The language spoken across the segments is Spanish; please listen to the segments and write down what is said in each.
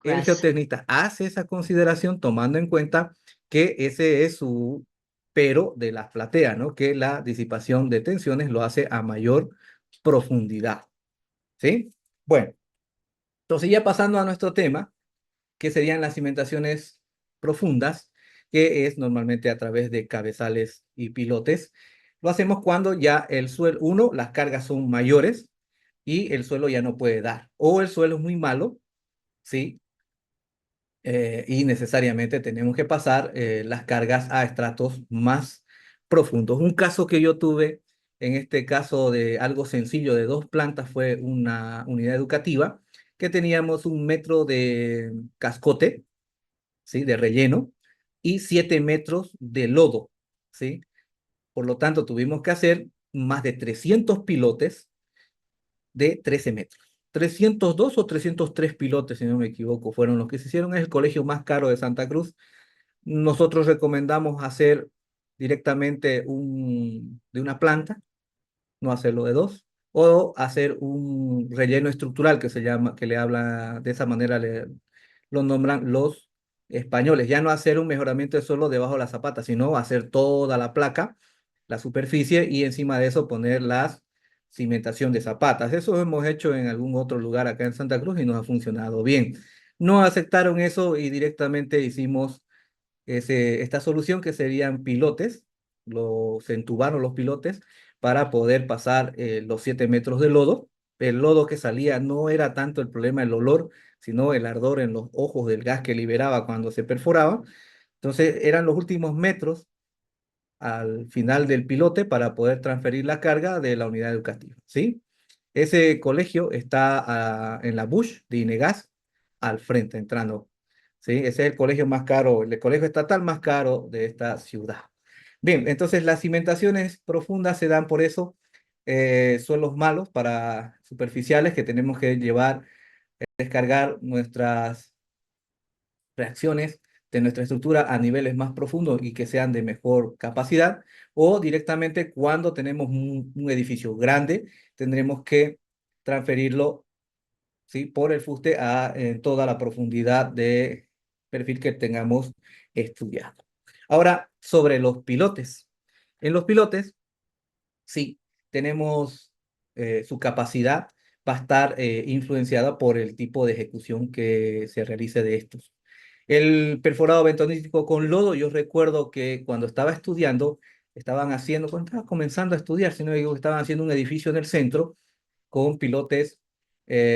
el Gracias. geotecnista hace esa consideración tomando en cuenta que ese es su pero de las plateas, ¿no? Que la disipación de tensiones lo hace a mayor profundidad, ¿sí? Bueno, entonces ya pasando a nuestro tema, que serían las cimentaciones profundas, que es normalmente a través de cabezales y pilotes. Lo hacemos cuando ya el suelo, uno, las cargas son mayores y el suelo ya no puede dar, o el suelo es muy malo, ¿sí? Y necesariamente tenemos que pasar las cargas a estratos más profundos. Un caso que yo tuve, en este caso de algo sencillo de dos plantas, fue una unidad educativa que teníamos 1 metro de cascote, ¿sí? De relleno y 7 metros de lodo, ¿sí? Por lo tanto, tuvimos que hacer más de 300 pilotes de 13 metros. 302 o 303 pilotes, si no me equivoco, fueron los que se hicieron. Es el colegio más caro de Santa Cruz. Nosotros recomendamos hacer directamente de una planta, no hacerlo de dos, o hacer un relleno estructural que se llama, que le habla de esa manera, lo nombran los españoles. Ya no hacer un mejoramiento de suelo debajo de la zapata, sino hacer toda la placa, la superficie y encima de eso poner la cimentación de zapatas. Eso hemos hecho en algún otro lugar acá en Santa Cruz y nos ha funcionado bien. No aceptaron eso y directamente hicimos esta solución que serían pilotes, se entubaron los pilotes para poder pasar los 7 metros de lodo. El lodo que salía no era tanto el problema el olor, sino el ardor en los ojos del gas que liberaba cuando se perforaba. Entonces eran los últimos metros al final del pilote para poder transferir la carga de la unidad educativa, ¿sí? Ese colegio está en la Bush de Inegas, al frente, entrando, ¿sí? Ese es el colegio más caro, el colegio estatal más caro de esta ciudad. Bien, entonces las cimentaciones profundas se dan por eso, suelos malos para superficiales que tenemos que llevar, descargar nuestras reacciones de nuestra estructura a niveles más profundos y que sean de mejor capacidad, o directamente cuando tenemos un edificio grande, tendremos que transferirlo, ¿sí? Por el fuste a toda la profundidad de perfil que tengamos estudiado. Ahora, sobre los pilotes. En los pilotes, sí, tenemos su capacidad va a estar influenciada por el tipo de ejecución que se realice de estos. El perforado bentonístico con lodo, yo recuerdo que cuando estaba estudiando, estaban haciendo, cuando estaba comenzando a estudiar, si no me equivoco, estaban haciendo un edificio en el centro con pilotes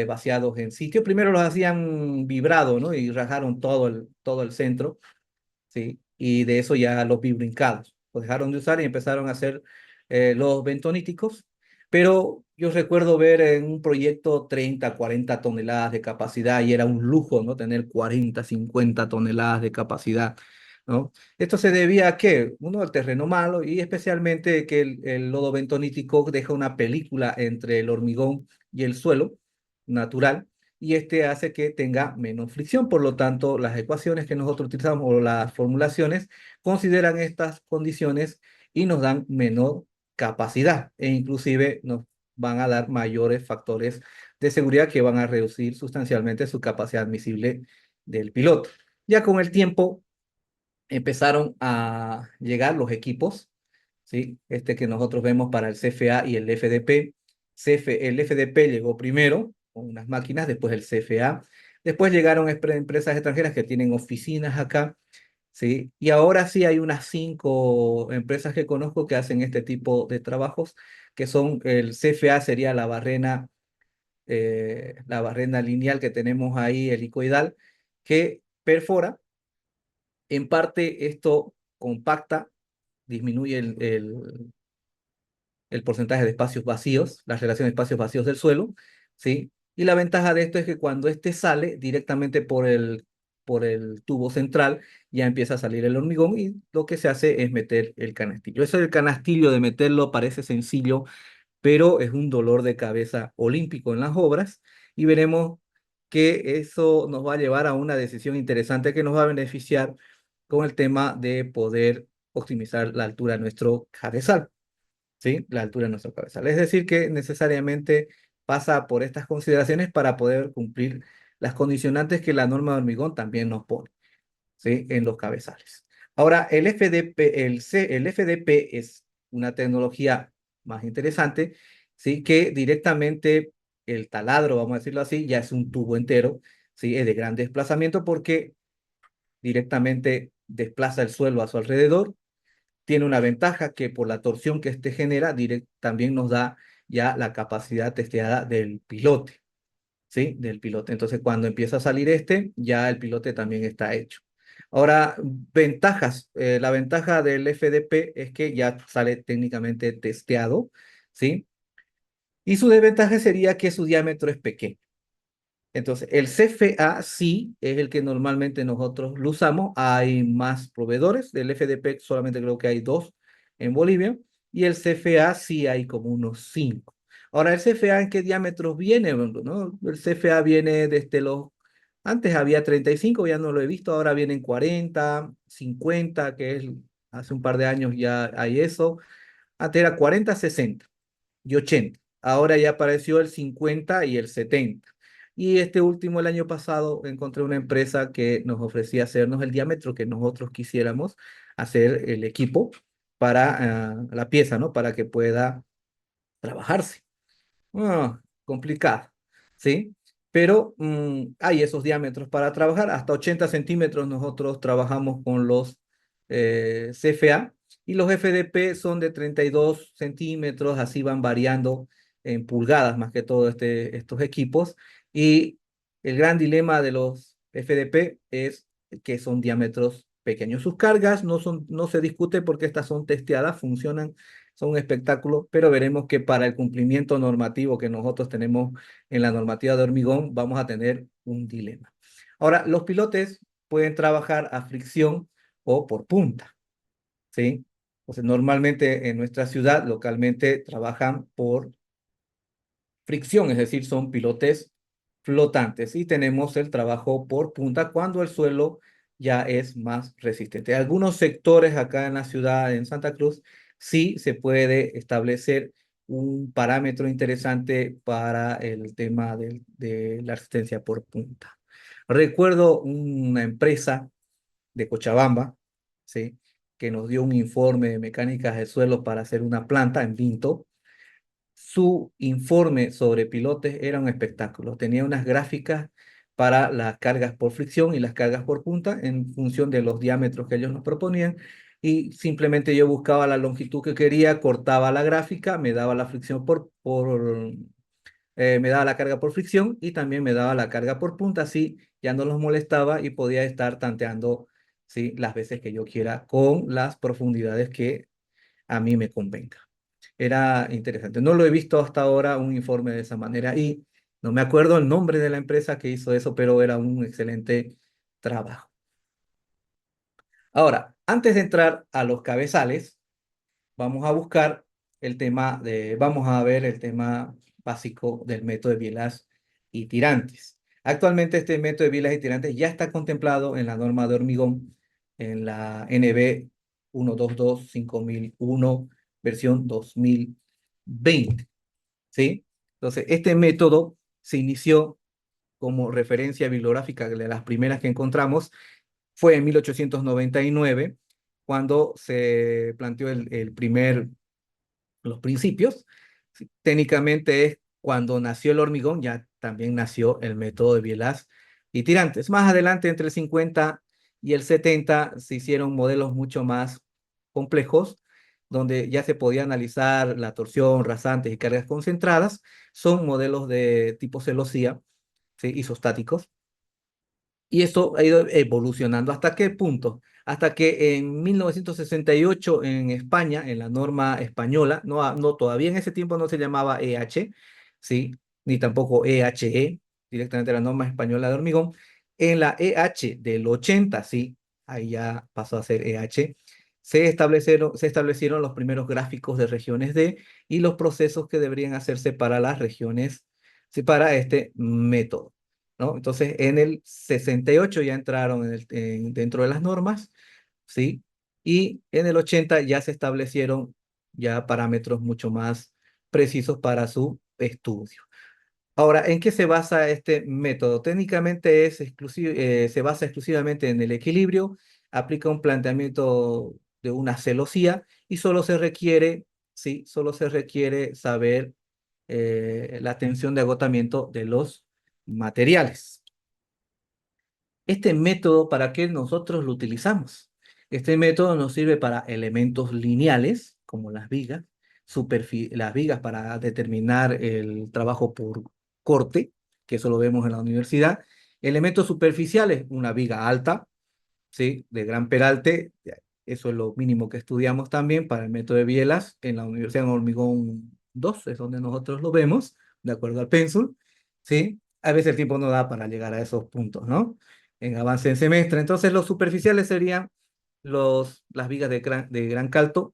vaciados en sitio. Primero los hacían vibrado, ¿no? Y rajaron todo el centro, ¿sí? Y de eso ya los bibrincados. Los dejaron de usar y empezaron a hacer los bentoníticos. Pero yo recuerdo ver en un proyecto 30, 40 toneladas de capacidad y era un lujo, ¿no? Tener 40, 50 toneladas de capacidad, ¿no? Esto se debía a que, uno, el terreno malo y especialmente que el lodo bentonítico deja una película entre el hormigón y el suelo natural y este hace que tenga menos fricción. Por lo tanto, las ecuaciones que nosotros utilizamos o las formulaciones consideran estas condiciones y nos dan menor capacidad e inclusive nos van a dar mayores factores de seguridad que van a reducir sustancialmente su capacidad admisible del piloto. Ya con el tiempo empezaron a llegar los equipos, ¿sí? Este que nosotros vemos para el CFA y el FDP. El FDP llegó primero con unas máquinas, después el CFA. Después llegaron empresas extranjeras que tienen oficinas acá, ¿sí? Y ahora sí hay unas 5 empresas que conozco que hacen este tipo de trabajos, que son el CFA sería la barrena lineal que tenemos ahí, helicoidal, que perfora. En parte esto compacta, disminuye el porcentaje de espacios vacíos, la relación de espacios vacíos del suelo, ¿sí? Y la ventaja de esto es que cuando este sale directamente por el tubo central, ya empieza a salir el hormigón y lo que se hace es meter el canastillo. Eso del canastillo de meterlo parece sencillo, pero es un dolor de cabeza olímpico en las obras y veremos que eso nos va a llevar a una decisión interesante que nos va a beneficiar con el tema de poder optimizar la altura de nuestro cabezal, ¿sí? La altura de nuestro cabezal. Es decir, que necesariamente pasa por estas consideraciones para poder cumplir las condicionantes que la norma de hormigón también nos pone, ¿sí? En los cabezales. Ahora, el FDP es una tecnología más interesante, ¿sí? Que directamente el taladro, vamos a decirlo así, ya es un tubo entero, ¿sí? Es de gran desplazamiento porque directamente desplaza el suelo a su alrededor. Tiene una ventaja que por la torsión que este genera, también nos da ya la capacidad testeada del pilote, ¿sí? Del pilote. Entonces, cuando empieza a salir ya el pilote también está hecho. Ahora, ventajas. La ventaja del FDP es que ya sale técnicamente testeado, ¿sí? Y su desventaja sería que su diámetro es pequeño. Entonces, el CFA sí es el que normalmente nosotros lo usamos. Hay más proveedores. Del FDP solamente creo que hay dos en Bolivia. Y el CFA sí hay como unos cinco. Ahora, ¿el CFA en qué diámetros viene? ¿No? El CFA viene desde los... Antes había 35, ya no lo he visto. Ahora vienen 40, 50, que es... Hace un par de años ya hay eso. Antes era 40, 60 y 80. Ahora ya apareció el 50 y el 70. Y este último, el año pasado, encontré una empresa que nos ofrecía hacernos el diámetro que nosotros quisiéramos, hacer el equipo para la pieza, ¿no? Para que pueda trabajarse. Complicado, ¿sí? Pero hay esos diámetros para trabajar. Hasta 80 centímetros nosotros trabajamos con los CFA y los FDP son de 32 centímetros, así van variando en pulgadas más que todo estos equipos. Y el gran dilema de los FDP es que son diámetros pequeños. Sus cargas no se discute porque estas son testeadas, funcionan, son un espectáculo, pero veremos que para el cumplimiento normativo que nosotros tenemos en la normativa de hormigón, vamos a tener un dilema. Ahora, los pilotes pueden trabajar a fricción o por punta, ¿sí? Entonces, normalmente en nuestra ciudad, localmente, trabajan por fricción, es decir, son pilotes flotantes y tenemos el trabajo por punta cuando el suelo ya es más resistente. Algunos sectores acá en la ciudad, en Santa Cruz, sí se puede establecer un parámetro interesante para el tema de la resistencia por punta. Recuerdo una empresa de Cochabamba, ¿sí? Que nos dio un informe de mecánicas de suelo para hacer una planta en Vinto. Su informe sobre pilotes era un espectáculo. Tenía unas gráficas para las cargas por fricción y las cargas por punta en función de los diámetros que ellos nos proponían. Y simplemente yo buscaba la longitud que quería, cortaba la gráfica, me daba la fricción me daba la carga por fricción y también me daba la carga por punta. Así ya no los molestaba y podía estar tanteando, ¿sí? Las veces que yo quiera con las profundidades que a mí me convenga. Era interesante. No lo he visto hasta ahora un informe de esa manera y no me acuerdo el nombre de la empresa que hizo eso, pero era un excelente trabajo. Ahora, antes de entrar a los cabezales, vamos a buscar vamos a ver el tema básico del método de bielas y tirantes. Actualmente este método de bielas y tirantes ya está contemplado en la norma de hormigón, en la NB 122-5001, versión 2020, ¿sí? Entonces, este método se inició como referencia bibliográfica de las primeras que encontramos, fue en 1899, cuando se planteó los principios. Sí, técnicamente es cuando nació el hormigón, ya también nació el método de bielas y tirantes. Más adelante, entre el 50 y el 70, se hicieron modelos mucho más complejos, donde ya se podía analizar la torsión, rasantes y cargas concentradas. Son modelos de tipo celosía, ¿sí? Isostáticos. Y esto ha ido evolucionando. ¿Hasta qué punto? Hasta que en 1968 en España, en la norma española, no todavía en ese tiempo no se llamaba EH, ¿sí? Ni tampoco EHE, directamente la norma española de hormigón. En la EH del 80, sí, ahí ya pasó a ser EH, se establecieron los primeros gráficos de regiones D y los procesos que deberían hacerse para las regiones, sí, para este método, ¿no? Entonces, en el 68 ya entraron dentro de las normas, ¿sí? Y en el 80 ya se establecieron ya parámetros mucho más precisos para su estudio. Ahora, ¿en qué se basa este método? Técnicamente se basa exclusivamente en el equilibrio, aplica un planteamiento de una celosía y solo se requiere, sí, solo se requiere saber la tensión de agotamiento de los materiales. Este método, ¿para qué nosotros lo utilizamos? Este método nos sirve para elementos lineales, como las vigas, las vigas para determinar el trabajo por corte, que eso lo vemos en la universidad. Elementos superficiales, una viga alta, ¿sí? De gran peralte. Eso es lo mínimo que estudiamos también para el método de Bielas en la Universidad de Hormigón 2, es donde nosotros lo vemos, de acuerdo al pénsul, ¿sí? A veces el tiempo no da para llegar a esos puntos, ¿no? En avance en semestre. Entonces, los superficiales serían las vigas de gran canto,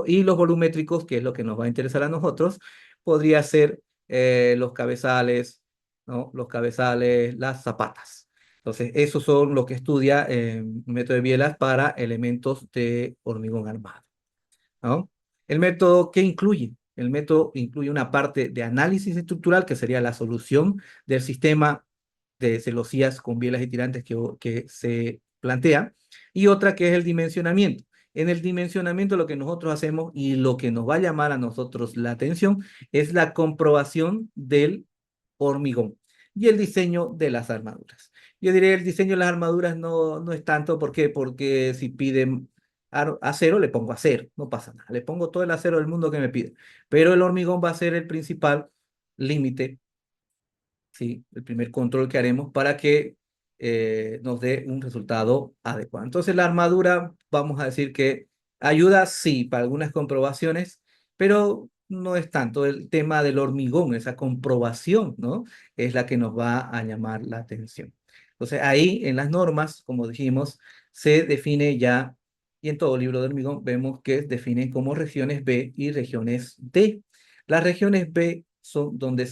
y los volumétricos, que es lo que nos va a interesar a nosotros, podría ser los cabezales, ¿no? Los cabezales, las zapatas. Entonces, esos son lo que estudia el método de Bielas para elementos de hormigón armado, ¿no? El método, ¿qué incluye? El método incluye una parte de análisis estructural, que sería la solución del sistema de celosías con bielas y tirantes que se plantea, y otra que es el dimensionamiento. En el dimensionamiento lo que nosotros hacemos y lo que nos va a llamar a nosotros la atención es la comprobación del hormigón y el diseño de las armaduras. Yo diré, el diseño de las armaduras no es tanto, ¿por qué? Porque si piden acero, le pongo acero, no pasa nada. Le pongo todo el acero del mundo que me pide. Pero el hormigón va a ser el principal límite, ¿sí? El primer control que haremos para que nos dé un resultado adecuado. Entonces, la armadura, vamos a decir que ayuda, sí, para algunas comprobaciones, pero no es tanto el tema del hormigón, esa comprobación, ¿no? Es la que nos va a llamar la atención. Entonces, ahí en las normas, como dijimos, se define ya, y en todo libro de hormigón vemos que definen como regiones B y regiones D. Las regiones B son donde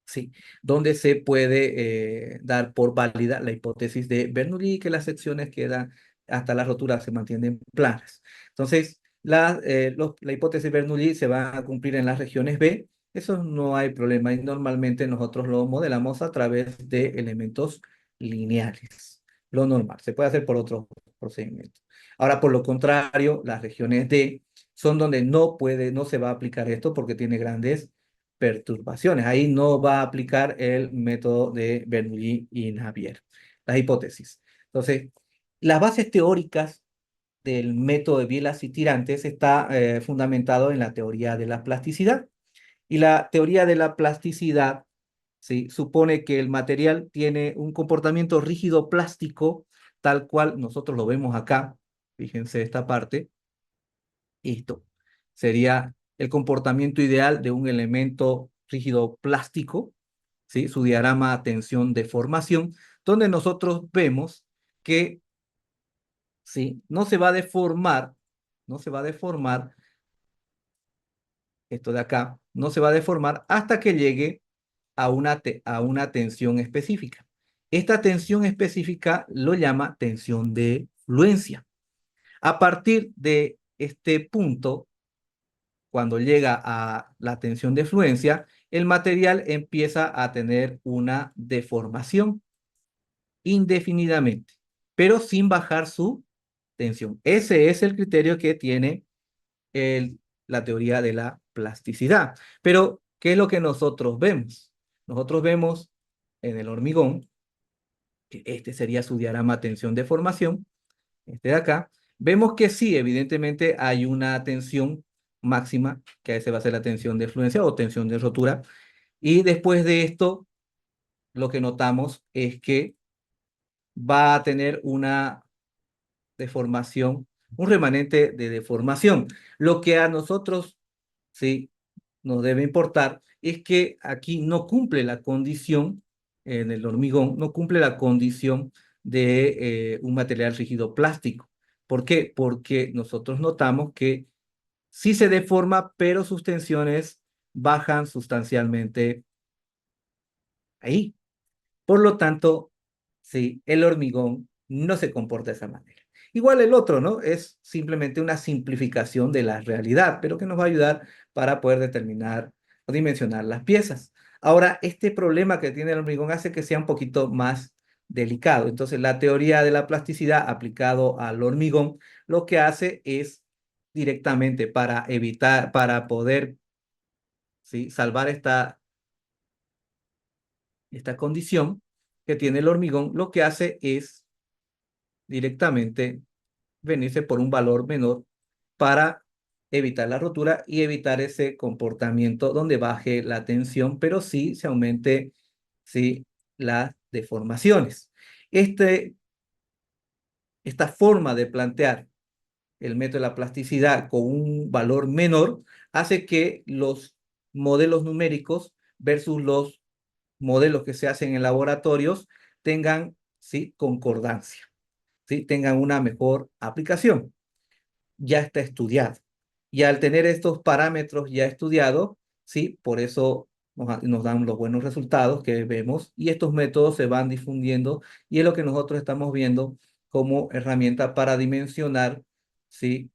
sí, donde se puede dar por válida la hipótesis de Bernoulli, que las secciones quedan hasta la rotura se mantienen planas. Entonces, la hipótesis de Bernoulli se va a cumplir en las regiones B. Eso no hay problema y normalmente nosotros lo modelamos a través de elementos lineales. Lo normal, se puede hacer por otros procedimientos. Ahora, por lo contrario, las regiones D son donde no se va a aplicar esto porque tiene grandes perturbaciones. Ahí no va a aplicar el método de Bernoulli y Navier, las hipótesis. Entonces, las bases teóricas del método de bielas y tirantes está fundamentado en la teoría de la plasticidad. Y la teoría de la plasticidad, ¿sí? Supone que el material tiene un comportamiento rígido plástico, tal cual nosotros lo vemos acá. Fíjense esta parte. Esto sería el comportamiento ideal de un elemento rígido plástico, ¿sí? Su diagrama tensión-deformación, donde nosotros vemos que, ¿sí? No se va a deformar, no se va a deformar, esto de acá, no se va a deformar hasta que llegue a una tensión específica. Esta tensión específica lo llama tensión de fluencia. A partir de este punto, cuando llega a la tensión de fluencia, el material empieza a tener una deformación indefinidamente, pero sin bajar su tensión. Ese es el criterio que tiene la teoría de la plasticidad. Pero, ¿qué es lo que nosotros vemos? Nosotros vemos en el hormigón, que este sería su diagrama tensión-deformación, este de acá, vemos que sí, evidentemente hay una tensión máxima, que a veces va a ser la tensión de fluencia o tensión de rotura, y después de esto, lo que notamos es que va a tener una deformación, un remanente de deformación. Lo que a nosotros, sí, nos debe importar es que aquí no cumple la condición, en el hormigón, no cumple la condición de un material rígido plástico. ¿Por qué? Porque nosotros notamos que sí se deforma, pero sus tensiones bajan sustancialmente ahí. Por lo tanto, sí, el hormigón no se comporta de esa manera. Igual el otro, ¿no? Es simplemente una simplificación de la realidad, pero que nos va a ayudar para poder determinar dimensionar las piezas. Ahora, este problema que tiene el hormigón hace que sea un poquito más delicado. Entonces, la teoría de la plasticidad aplicado al hormigón lo que hace es directamente para evitar, para poder, ¿sí?, salvar esta condición que tiene el hormigón, lo que hace es directamente venirse por un valor menor para evitar la rotura y evitar ese comportamiento donde baje la tensión, pero sí se aumente, sí, las deformaciones. Este, esta forma de plantear el método de la plasticidad con un valor menor hace que los modelos numéricos versus los modelos que se hacen en laboratorios tengan, sí, concordancia, sí, tengan una mejor aplicación. Ya está estudiado. Y al tener estos parámetros ya estudiados, sí, por eso nos dan los buenos resultados que vemos y estos métodos se van difundiendo y es lo que nosotros estamos viendo como herramienta para dimensionar, sí,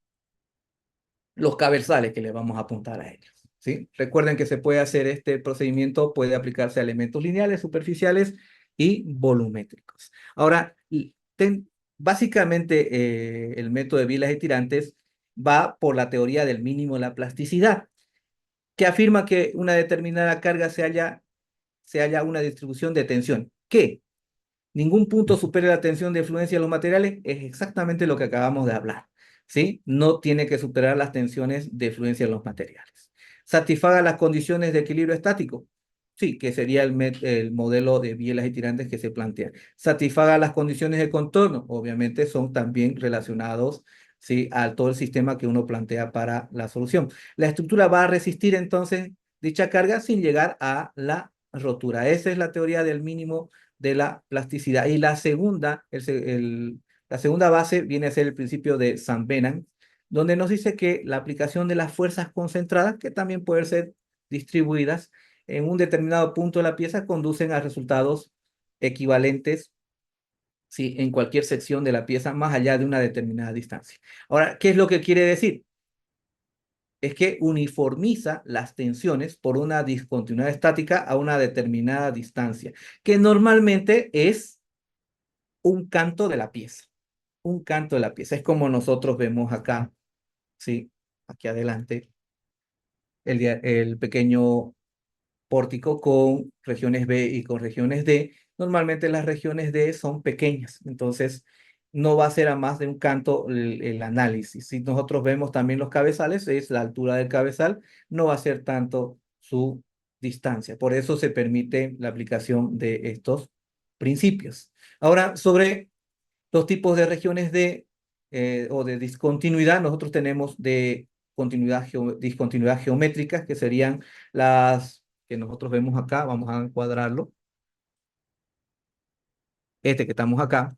los cabezales que le vamos a apuntar a ellos, ¿sí? Recuerden que se puede hacer este procedimiento, puede aplicarse a elementos lineales, superficiales y volumétricos. Ahora, básicamente el método de bilas y tirantes va por la teoría del mínimo de la plasticidad, que afirma que una determinada carga se halla una distribución de tensión. ¿Qué? Ningún punto supere la tensión de fluencia de los materiales, es exactamente lo que acabamos de hablar, ¿sí? No tiene que superar las tensiones de fluencia de los materiales. ¿Satisfaga las condiciones de equilibrio estático? Sí, que sería el modelo de bielas y tirantes que se plantea. ¿Satisfaga las condiciones de contorno? Obviamente son también relacionados, ¿sí?, a todo el sistema que uno plantea para la solución. La estructura va a resistir entonces dicha carga sin llegar a la rotura. Esa es la teoría del mínimo de la plasticidad. Y la segunda base viene a ser el principio de San Benan, donde nos dice que la aplicación de las fuerzas concentradas, que también pueden ser distribuidas en un determinado punto de la pieza, conducen a resultados equivalentes, sí, en cualquier sección de la pieza más allá de una determinada distancia. Ahora, ¿qué es lo que quiere decir? Es que uniformiza las tensiones por una discontinuidad estática a una determinada distancia, que normalmente es un canto de la pieza, un canto de la pieza. Es como nosotros vemos acá, sí, aquí adelante, el pequeño pórtico con regiones B y con regiones D. Normalmente las regiones D son pequeñas, entonces no va a ser a más de un canto el análisis. Si nosotros vemos también los cabezales, es la altura del cabezal, no va a ser tanto su distancia. Por eso se permite la aplicación de estos principios. Ahora, sobre los tipos de regiones o de discontinuidad, nosotros tenemos de discontinuidad geométricas, que serían las que nosotros vemos acá. Vamos a encuadrarlo. Este que estamos acá,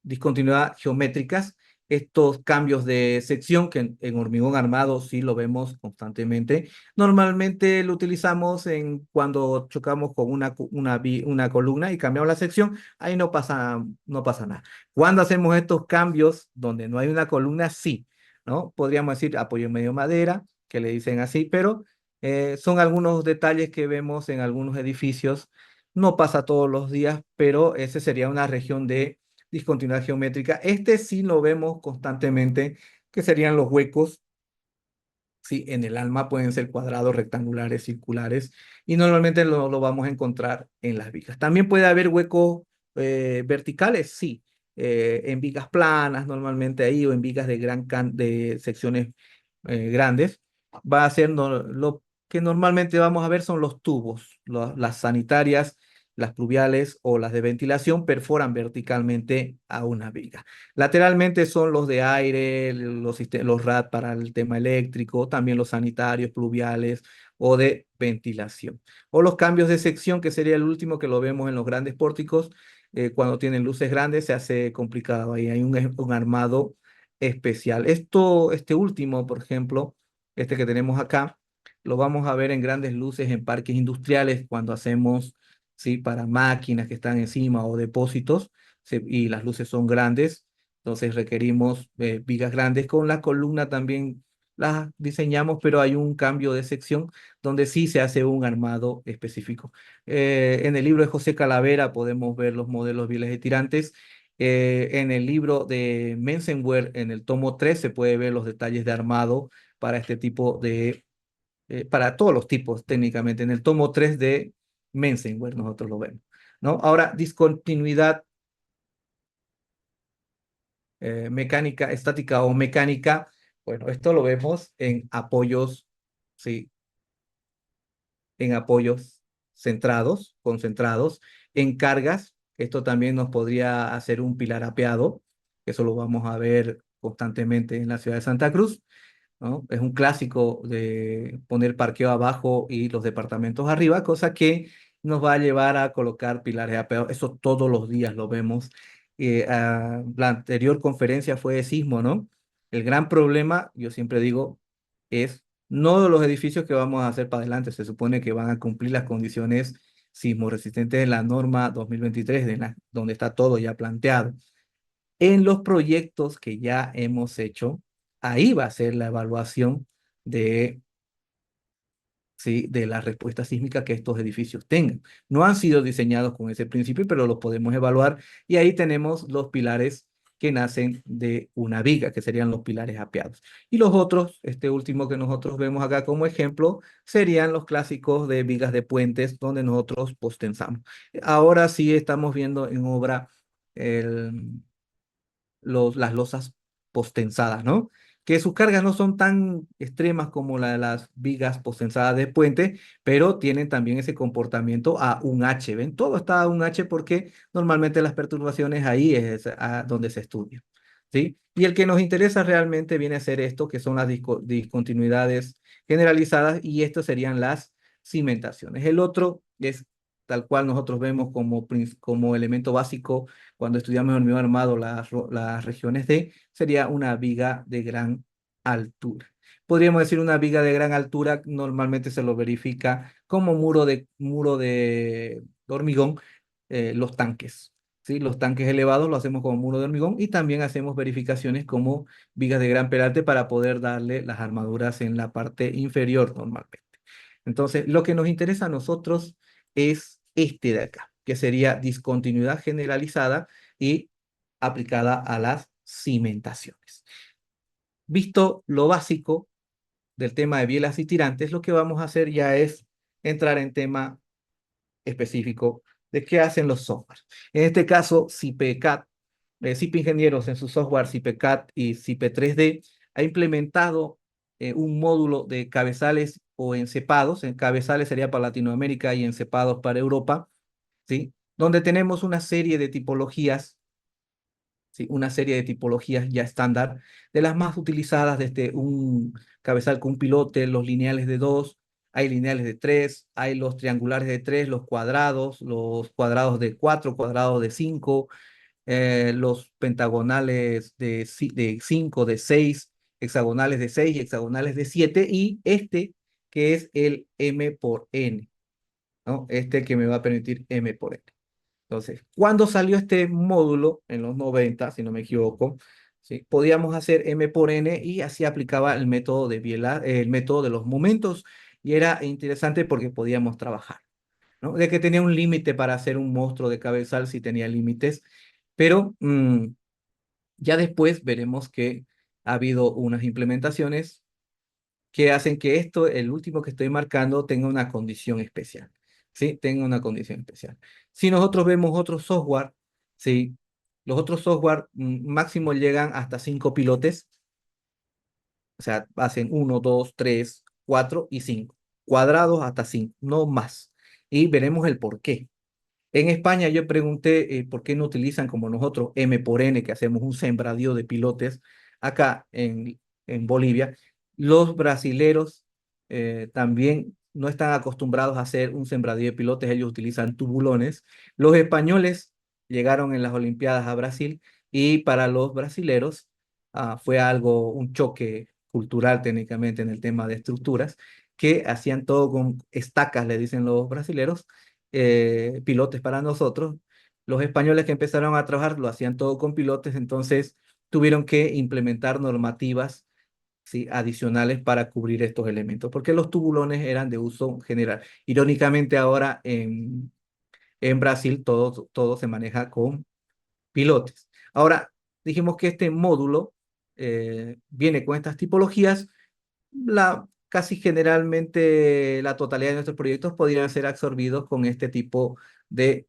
discontinuidad geométricas, estos cambios de sección que en hormigón armado sí lo vemos constantemente. Normalmente lo utilizamos cuando chocamos con una columna y cambiamos la sección, ahí no pasa nada. Cuando hacemos estos cambios donde no hay una columna, sí, ¿no? Podríamos decir apoyo medio madera, que le dicen así, pero son algunos detalles que vemos en algunos edificios. No pasa todos los días, pero ese sería una región de discontinuidad geométrica. Este sí lo vemos constantemente, que serían los huecos. Sí, en el alma pueden ser cuadrados, rectangulares, circulares, y normalmente lo vamos a encontrar en las vigas. También puede haber huecos verticales, sí, en vigas planas normalmente ahí, o en vigas de secciones grandes. Va a ser lo que normalmente vamos a ver son los tubos, las sanitarias, las pluviales o las de ventilación perforan verticalmente a una viga. Lateralmente son los de aire, los RAD para el tema eléctrico, también los sanitarios, pluviales o de ventilación. O los cambios de sección, que sería el último que lo vemos en los grandes pórticos. Cuando tienen luces grandes se hace complicado. Ahí hay un armado especial. Este último, por ejemplo, este que tenemos acá, lo vamos a ver en grandes luces en parques industriales cuando hacemos, sí, para máquinas que están encima o depósitos, y las luces son grandes. Entonces requerimos vigas grandes con la columna también. las diseñamos, pero hay un cambio de sección donde sí se hace un armado específico. En el libro de José Calavera podemos ver los modelos viales y tirantes. En el libro de Mensenwear, en el tomo 3, se puede ver los detalles de armado para este tipo de, para todos los tipos técnicamente. En el tomo 3 de Mensenwear nosotros lo vemos, ¿no? Ahora, discontinuidad mecánica, estática o mecánica, bueno, esto lo vemos en apoyos, sí, en apoyos centrados, concentrados, en cargas. Esto también nos podría hacer un pilar apeado, eso lo vamos a ver constantemente en la ciudad de Santa Cruz, ¿no? Es un clásico de poner parqueo abajo y los departamentos arriba, cosa que nos va a llevar a colocar pilares apeados. Eso todos los días lo vemos. La anterior conferencia fue de sismo, ¿no? El gran problema, yo siempre digo, es no los edificios que vamos a hacer para adelante. Se supone que van a cumplir las condiciones sismo resistentes de la norma 2023, donde está todo ya planteado. En los proyectos que ya hemos hecho, ahí va a ser la evaluación de, ¿sí?, de la respuesta sísmica que estos edificios tengan. No han sido diseñados con ese principio, pero los podemos evaluar y ahí tenemos los pilares que nacen de una viga, que serían los pilares apeados. Y los otros, este último que nosotros vemos acá como ejemplo, serían los clásicos de vigas de puentes donde nosotros postensamos. Ahora sí estamos viendo en obra el las losas postensadas, ¿no? Que sus cargas no son tan extremas como la de las vigas postensadas de puente, pero tienen también ese comportamiento a un H, ¿ven? Todo está a un H porque normalmente las perturbaciones ahí es donde se estudia, ¿sí? Y el que nos interesa realmente viene a ser esto, que son las discontinuidades generalizadas, y estas serían las cimentaciones. El otro es tal cual nosotros vemos como, como elemento básico cuando estudiamos en hormigón armado las regiones D, sería una viga de gran altura. Podríamos decir una viga de gran altura, normalmente se lo verifica como muro de hormigón, los tanques. ¿Sí? Los tanques elevados lo hacemos como muro de hormigón y también hacemos verificaciones como vigas de gran peralte para poder darle las armaduras en la parte inferior normalmente. Entonces, lo que nos interesa a nosotros es este de acá, que sería discontinuidad generalizada y aplicada a las cimentaciones. Visto lo básico del tema de bielas y tirantes, lo que vamos a hacer ya es entrar en tema específico de qué hacen los softwares. En este caso, CIPECAD, CIP Ingenieros en su software CIPECAD y CIPE 3D ha implementado un módulo de cabezales o encepados. En cabezales sería para Latinoamérica y encepados para Europa, ¿sí? Donde tenemos una serie de tipologías, ¿sí? Una serie de tipologías ya estándar, de las más utilizadas desde un cabezal con un pilote, los lineales de 2, hay lineales de 3, hay los triangulares de 3, los cuadrados de 4, cuadrados de 5, los pentagonales de 5, de 6, hexagonales de 6 y hexagonales de 7, y este que es el M por N, ¿no? Este que me va a permitir M por N. Entonces, cuando salió este módulo, en los 90, si no me equivoco, ¿sí?, podíamos hacer M por N y así aplicaba el método de Biela, el método de los momentos, y era interesante porque podíamos trabajar, ¿no? De que tenía un límite para hacer un monstruo de cabezal, sí tenía límites, pero ya después veremos que ha habido unas implementaciones que hacen que esto, el último que estoy marcando, tenga una condición especial. ¿Sí? Tenga una condición especial. Si nosotros vemos otros software, ¿sí? Los otros software máximo llegan hasta 5 pilotes, o sea, hacen 1, 2, 3, 4 y 5. Cuadrados hasta 5, no más. Y veremos el por qué. En España yo pregunté por qué no utilizan como nosotros M por N, que hacemos un sembradío de pilotes acá en Bolivia. Los brasileros también no están acostumbrados a hacer un sembradío de pilotes, ellos utilizan tubulones. Los españoles llegaron en las Olimpiadas a Brasil y para los brasileros fue algo, un choque cultural técnicamente en el tema de estructuras, que hacían todo con estacas, le dicen los brasileros, pilotes para nosotros. Los españoles que empezaron a trabajar lo hacían todo con pilotes, entonces tuvieron que implementar normativas ¿sí? Adicionales para cubrir estos elementos, porque los tubulones eran de uso general. Irónicamente, ahora en Brasil todo se maneja con pilotes. Ahora, dijimos que este módulo viene con estas tipologías. Casi generalmente la totalidad de nuestros proyectos podrían ser absorbidos con este tipo de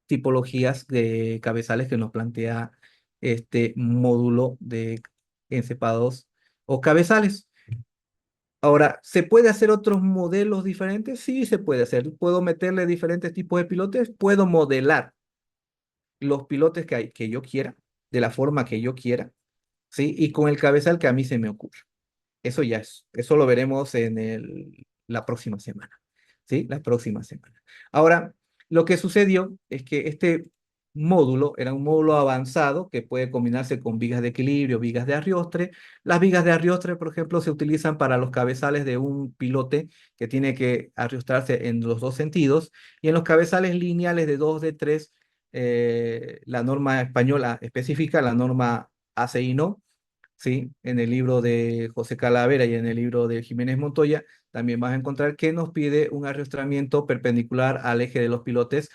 tipologías de cabezales que nos plantea este módulo de encepados o cabezales. Ahora, ¿se puede hacer otros modelos diferentes? Sí, se puede hacer. Puedo meterle diferentes tipos de pilotes, puedo modelar los pilotes que yo quiera, de la forma que yo quiera, ¿sí? Y con el cabezal que a mí se me ocurra. Eso lo veremos la próxima semana, ¿sí? La próxima semana. Ahora, lo que sucedió es que este módulo era un módulo avanzado que puede combinarse con vigas de equilibrio, vigas de arriostre. Las vigas de arriostre, por ejemplo, se utilizan para los cabezales de un pilote que tiene que arriostrarse en los dos sentidos, y en los cabezales lineales de 2 de 3 la norma española específica, la norma ACI no. ¿Sí? En el libro de José Calavera y en el libro de Jiménez Montoya, también vas a encontrar que nos pide un arriostramiento perpendicular al eje de los pilotes,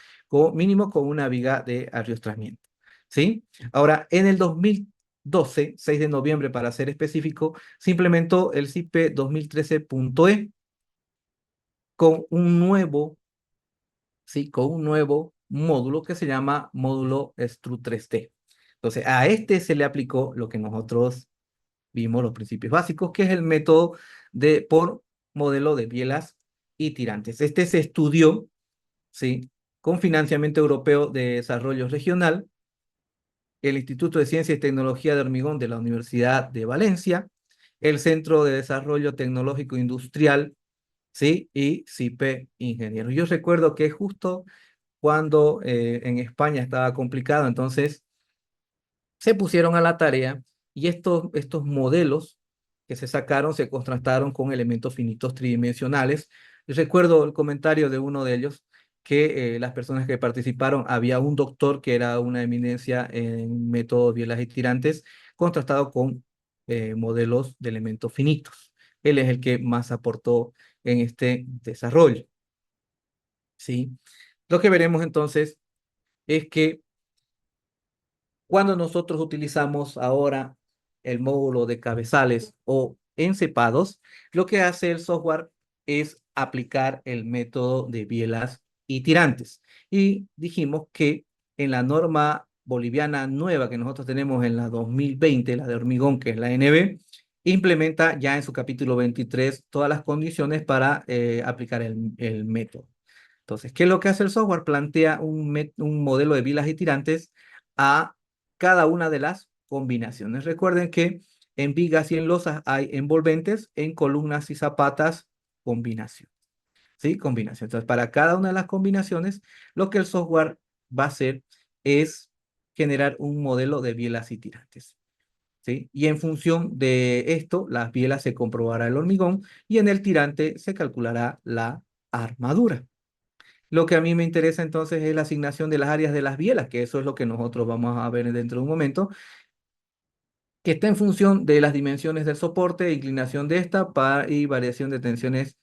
mínimo con una viga de arriostramiento. ¿Sí? Ahora, en el 2012, 6 de noviembre para ser específico, se implementó el CIPE 2013.E con un nuevo, ¿sí? Con un nuevo módulo que se llama módulo Stru 3T. Entonces, a este se le aplicó lo que nosotros vimos, los principios básicos, que es el método por modelo de bielas y tirantes. Este se estudió, ¿sí? Con financiamiento europeo de desarrollo regional, el Instituto de Ciencia y Tecnología de Hormigón de la Universidad de Valencia, el Centro de Desarrollo Tecnológico Industrial, ¿sí? Y CIPE Ingenieros. Yo recuerdo que justo cuando en España estaba complicado, entonces se pusieron a la tarea y estos modelos que se sacaron se contrastaron con elementos finitos tridimensionales. Recuerdo el comentario de uno de ellos que las personas que participaron, había un doctor que era una eminencia en métodos bielas y tirantes, contrastado con modelos de elementos finitos. Él es el que más aportó en este desarrollo, ¿sí? Lo que veremos entonces es que cuando nosotros utilizamos ahora el módulo de cabezales o encepados, lo que hace el software es aplicar el método de bielas y tirantes. Y dijimos que en la norma boliviana nueva que nosotros tenemos en la 2020, la de hormigón, que es la NB, implementa ya en su capítulo 23 todas las condiciones para aplicar el método. Entonces, ¿qué es lo que hace el software? Plantea un modelo de bilas y tirantes a cada una de las combinaciones. Recuerden que en vigas y en losas hay envolventes, en columnas y zapatas, combinación. ¿Sí? Combinación. Entonces, para cada una de las combinaciones, lo que el software va a hacer es generar un modelo de bielas y tirantes. ¿Sí? Y en función de esto, las bielas se comprobará el hormigón y en el tirante se calculará la armadura. Lo que a mí me interesa entonces es la asignación de las áreas de las bielas, que eso es lo que nosotros vamos a ver dentro de un momento, que está en función de las dimensiones del soporte, inclinación de esta y variación de tensiones,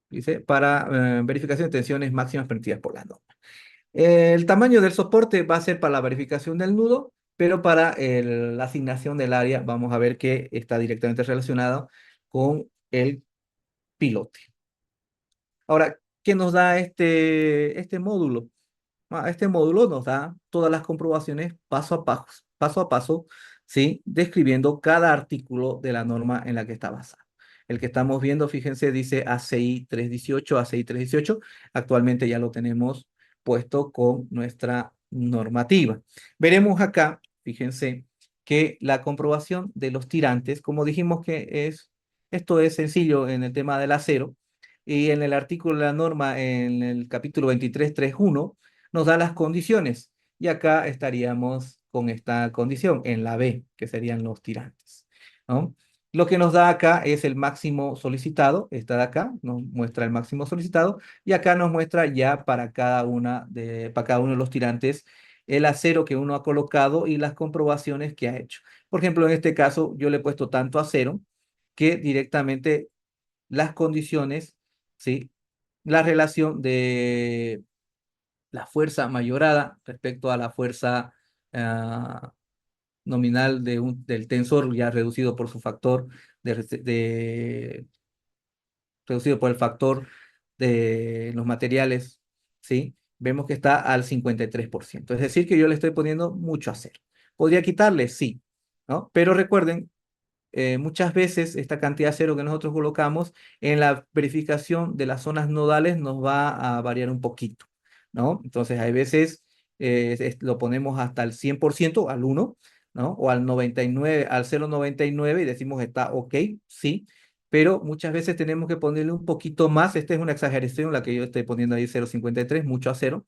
dice, para verificación de tensiones máximas permitidas por la norma. El tamaño del soporte va a ser para la verificación del nudo, pero para la asignación del área vamos a ver que está directamente relacionado con el pilote. Ahora, ¿qué nos da este módulo? Este módulo nos da todas las comprobaciones paso a paso, ¿sí? Describiendo cada artículo de la norma en la que está basada. El que estamos viendo, fíjense, dice ACI 318, ACI 318. Actualmente ya lo tenemos puesto con nuestra normativa. Veremos acá, fíjense, que la comprobación de los tirantes, como dijimos esto es sencillo en el tema del acero, y en el artículo de la norma, en el capítulo 23.3.1, nos da las condiciones. Y acá estaríamos con esta condición, en la B, que serían los tirantes, ¿no? Lo que nos da acá es el máximo solicitado, esta de acá nos muestra el máximo solicitado, y acá nos muestra ya para cada uno de los tirantes el acero que uno ha colocado y las comprobaciones que ha hecho. Por ejemplo, en este caso, yo le he puesto tanto acero que directamente las condiciones, ¿sí? La relación de la fuerza mayorada respecto a la fuerza nominal del tensor ya reducido por su factor reducido por el factor de los materiales, ¿sí? Vemos que está al 53%. Es decir, que yo le estoy poniendo mucho acero. ¿Podría quitarle? Sí, ¿no? Pero recuerden, muchas veces esta cantidad de acero que nosotros colocamos en la verificación de las zonas nodales nos va a variar un poquito, ¿no? Entonces, hay veces lo ponemos hasta el 100%, al 1, ¿no? O al 99, al 0,99 y decimos está ok, sí, pero muchas veces tenemos que ponerle un poquito más. Esta es una exageración la que yo estoy poniendo ahí 0,53, mucho acero.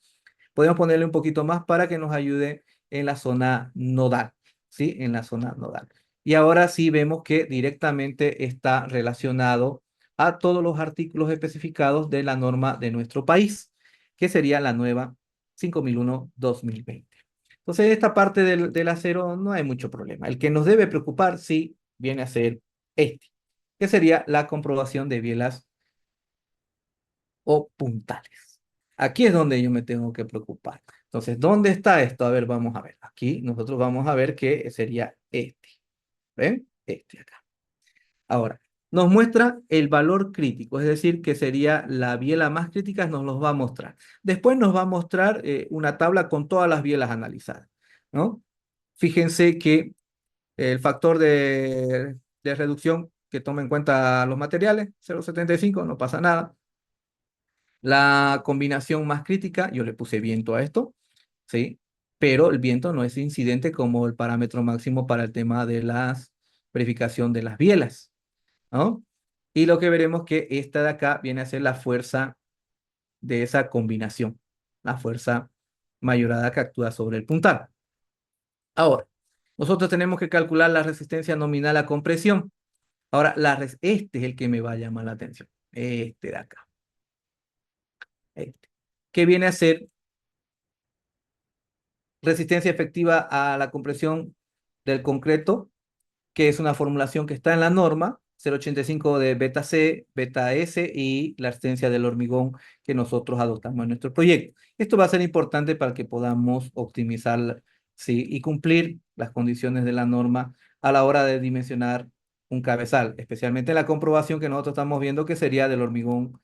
Podemos ponerle un poquito más para que nos ayude en la zona nodal, ¿sí? En la zona nodal. Y ahora sí vemos que directamente está relacionado a todos los artículos especificados de la norma de nuestro país, que sería la nueva 5001-2020. Entonces, esta parte del acero no hay mucho problema. El que nos debe preocupar, sí, viene a ser este, que sería la comprobación de bielas o puntales. Aquí es donde yo me tengo que preocupar. Entonces, ¿dónde está esto? A ver, vamos a ver. Aquí nosotros vamos a ver que sería este. ¿Ven? Este acá. Ahora, nos muestra el valor crítico, es decir, que sería la biela más crítica, nos los va a mostrar. Después nos va a mostrar una tabla con todas las bielas analizadas, ¿no? Fíjense que el factor de reducción que toma en cuenta los materiales, 0,75, no pasa nada. La combinación más crítica, yo le puse viento a esto, ¿sí? Pero el viento no es incidente como el parámetro máximo para el tema de la verificación de las bielas, ¿no? Y lo que veremos que esta de acá viene a ser la fuerza de esa combinación, la fuerza mayorada que actúa sobre el puntal. Ahora, nosotros tenemos que calcular la resistencia nominal a compresión. Ahora, este es el que me va a llamar la atención, este de acá, este, que viene a ser resistencia efectiva a la compresión del concreto, que es una formulación que está en la norma, 0,85 de beta C, beta S y la resistencia del hormigón que nosotros adoptamos en nuestro proyecto. Esto va a ser importante para que podamos optimizar, sí, y cumplir las condiciones de la norma a la hora de dimensionar un cabezal, especialmente la comprobación que nosotros estamos viendo que sería del hormigón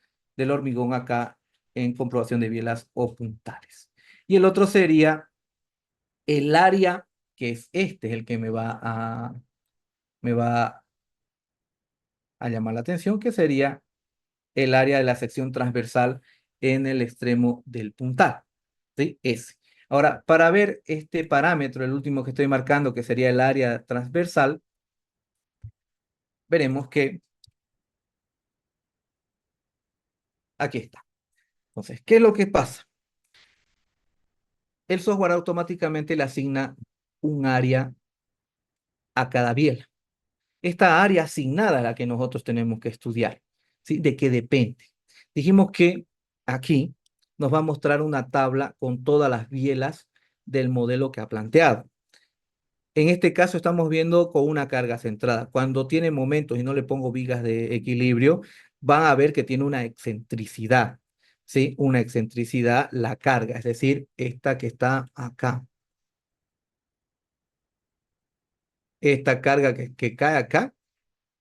acá en comprobación de bielas o puntales. Y el otro sería el área, que es este, es el que me va a llamar la atención, que sería el área de la sección transversal en el extremo del puntal, ¿sí? Ese. Ahora, para ver este parámetro, el último que estoy marcando, que sería el área transversal, veremos que aquí está. Entonces, ¿qué es lo que pasa? El software automáticamente le asigna un área a cada biela. Esta área asignada a la que nosotros tenemos que estudiar, ¿sí? ¿De qué depende? Dijimos que aquí nos va a mostrar una tabla con todas las bielas del modelo que ha planteado. En este caso estamos viendo con una carga centrada. Cuando tiene momentos y no le pongo vigas de equilibrio, van a ver que tiene una excentricidad, ¿sí? Una excentricidad la carga, es decir, esta que está acá. Esta carga que cae acá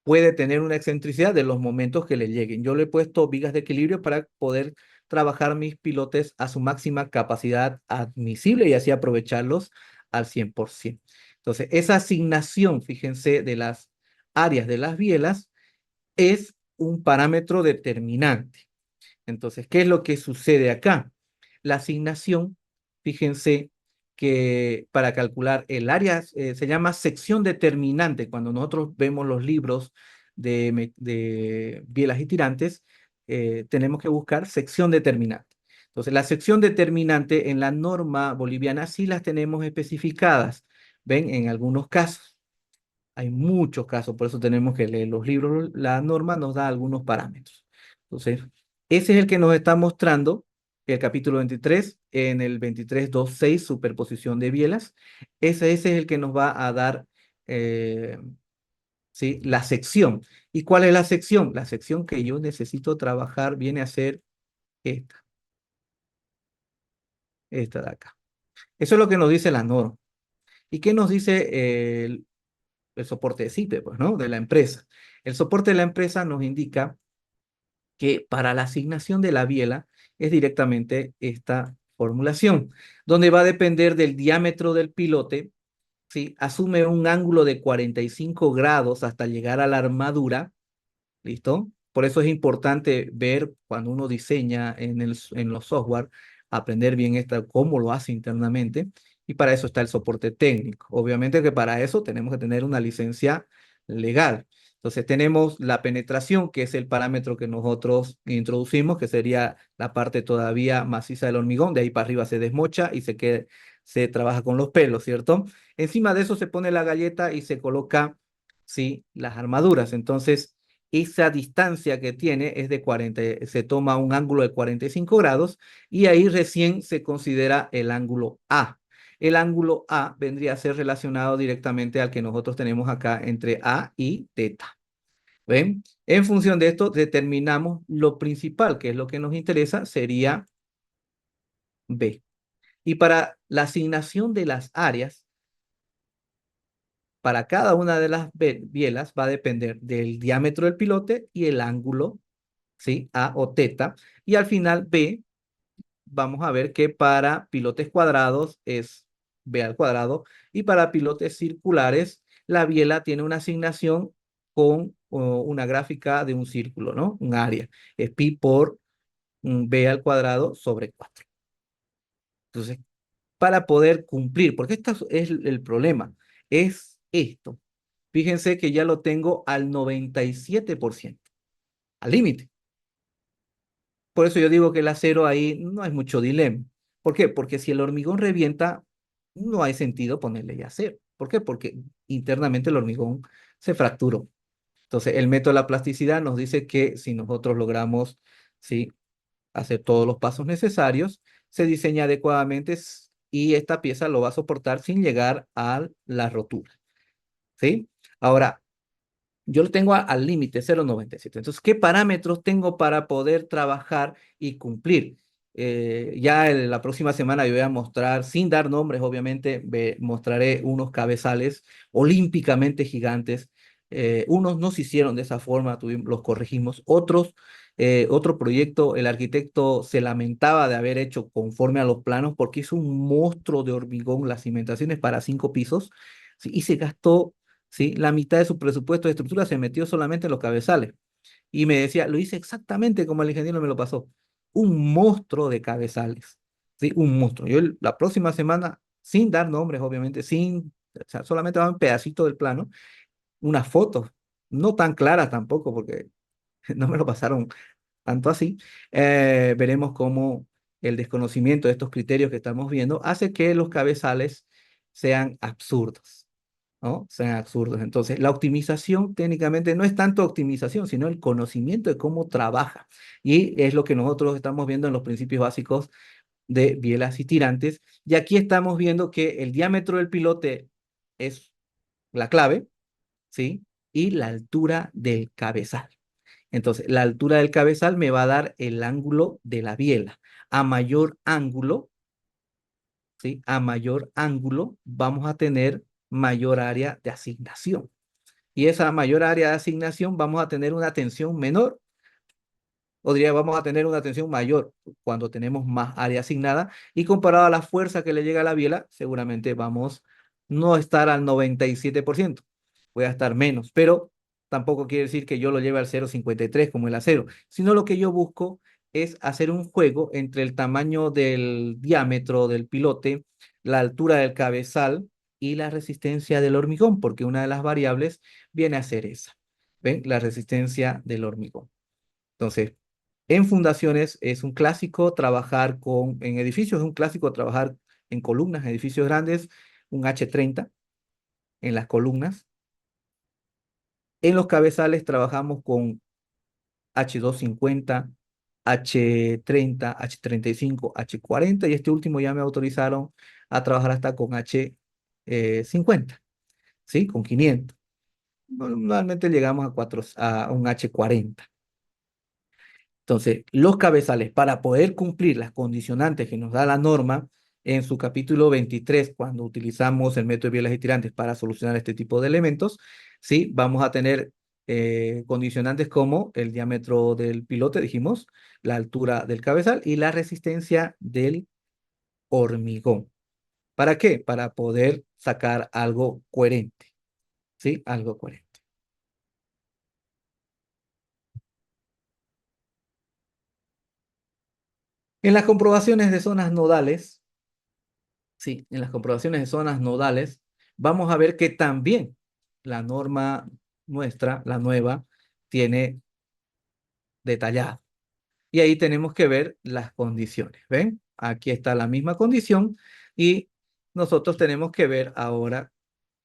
puede tener una excentricidad de los momentos que le lleguen. Yo le he puesto vigas de equilibrio para poder trabajar mis pilotes a su máxima capacidad admisible y así aprovecharlos al 100%. Entonces, esa asignación, fíjense, de las áreas de las bielas es un parámetro determinante. Entonces, ¿qué es lo que sucede acá? La asignación, fíjense que para calcular el área se llama sección determinante. Cuando nosotros vemos los libros de bielas y tirantes, tenemos que buscar sección determinante. Entonces, la sección determinante en la norma boliviana sí las tenemos especificadas. ¿Ven? En algunos casos. Hay muchos casos, por eso tenemos que leer los libros. La norma nos da algunos parámetros. Entonces, ese es el que nos está mostrando el capítulo 23, en el 23.2.6, superposición de bielas. Ese es el que nos va a dar eh, ¿sí? La sección. ¿Y cuál es la sección? La sección que yo necesito trabajar viene a ser esta, esta de acá. Eso es lo que nos dice la norma. ¿Y qué nos dice el soporte de CIPE, pues, ¿no? De la empresa? El soporte de la empresa nos indica que para la asignación de la biela es directamente esta formulación, donde va a depender del diámetro del pilote, ¿sí? Asume un ángulo de 45 grados hasta llegar a la armadura. ¿Listo? Por eso es importante ver cuando uno diseña en los software, aprender bien cómo lo hace internamente. Y para eso está el soporte técnico. Obviamente que para eso tenemos que tener una licencia legal. Entonces tenemos la penetración, que es el parámetro que nosotros introducimos, que sería la parte todavía maciza del hormigón. De ahí para arriba se desmocha y se trabaja con los pelos, ¿cierto? Encima de eso se pone la galleta y se coloca, sí, las armaduras. Entonces esa distancia que tiene es de 40, se toma un ángulo de 45 grados y ahí recién se considera el ángulo A. El ángulo A vendría a ser relacionado directamente al que nosotros tenemos acá entre A y teta. ¿Ven? En función de esto determinamos lo principal, que es lo que nos interesa, sería B. Y para la asignación de las áreas, para cada una de las bielas va a depender del diámetro del pilote y el ángulo, ¿sí? A o teta. Y al final B, vamos a ver que para pilotes cuadrados es B al cuadrado y para pilotes circulares la biela tiene una asignación con una gráfica de un círculo, ¿no? Un área. Es pi por B al cuadrado sobre 4. Entonces, para poder cumplir, porque esto es el problema, es esto. Fíjense que ya lo tengo al 97%, al límite. Por eso yo digo que el acero ahí no hay mucho dilema. ¿Por qué? Porque si el hormigón revienta, no hay sentido ponerle ya acero. ¿Por qué? Porque internamente el hormigón se fracturó. Entonces, el método de la plasticidad nos dice que si nosotros logramos, ¿sí?, hacer todos los pasos necesarios, se diseña adecuadamente y esta pieza lo va a soportar sin llegar a la rotura. ¿Sí? Ahora, yo lo tengo al límite 0,97. Entonces, ¿qué parámetros tengo para poder trabajar y cumplir? Ya en la próxima semana yo voy a mostrar, sin dar nombres, obviamente, mostraré unos cabezales olímpicamente gigantes. Unos no se hicieron de esa forma, los corregimos. Otro proyecto, el arquitecto se lamentaba de haber hecho conforme a los planos porque hizo un monstruo de hormigón, las cimentaciones para 5 pisos, ¿sí? Y se gastó, ¿sí? La mitad de su presupuesto de estructura se metió solamente en los cabezales. Y me decía, lo hice exactamente como el ingeniero me lo pasó. Un monstruo de cabezales, ¿sí? Un monstruo. Yo la próxima semana, sin dar nombres, obviamente, o sea, solamente va un pedacito del plano, unas fotos, no tan claras tampoco, porque no me lo pasaron tanto así. Veremos cómo el desconocimiento de estos criterios que estamos viendo hace que los cabezales sean absurdos. ¿No? Sean absurdos. Entonces, la optimización técnicamente no es tanto optimización, sino el conocimiento de cómo trabaja. Y es lo que nosotros estamos viendo en los principios básicos de bielas y tirantes. Y aquí estamos viendo que el diámetro del pilote es la clave, ¿sí? Y la altura del cabezal. Entonces, la altura del cabezal me va a dar el ángulo de la biela. A mayor ángulo, ¿sí? A mayor ángulo vamos a tener mayor área de asignación. Y esa mayor área de asignación vamos a tener una tensión menor, o diría, vamos a tener una tensión mayor cuando tenemos más área asignada y comparado a la fuerza que le llega a la biela, seguramente vamos no a estar al 97%, voy a estar menos, pero tampoco quiere decir que yo lo lleve al 0,53 como el acero, sino lo que yo busco es hacer un juego entre el tamaño del diámetro del pilote, la altura del cabezal y la resistencia del hormigón, porque una de las variables viene a ser esa. ¿Ven? La resistencia del hormigón. Entonces, en fundaciones es un clásico trabajar en edificios es un clásico trabajar en columnas, en edificios grandes, un H30 en las columnas. En los cabezales trabajamos con H250, H30, H35, H40 y este último ya me autorizaron a trabajar hasta con H50, ¿sí? Con 500. Normalmente llegamos a un H40. Entonces, los cabezales, para poder cumplir las condicionantes que nos da la norma en su capítulo 23, cuando utilizamos el método de bielas y tirantes para solucionar este tipo de elementos, ¿sí? Vamos a tener condicionantes como el diámetro del pilote, dijimos, la altura del cabezal y la resistencia del hormigón. ¿Para qué? Para poder sacar algo coherente, ¿sí? Algo coherente. En las comprobaciones de zonas nodales, sí, en las comprobaciones de zonas nodales, vamos a ver que también la norma nuestra, la nueva, tiene detallado. Y ahí tenemos que ver las condiciones. ¿Ven? Aquí está la misma condición y nosotros tenemos que ver ahora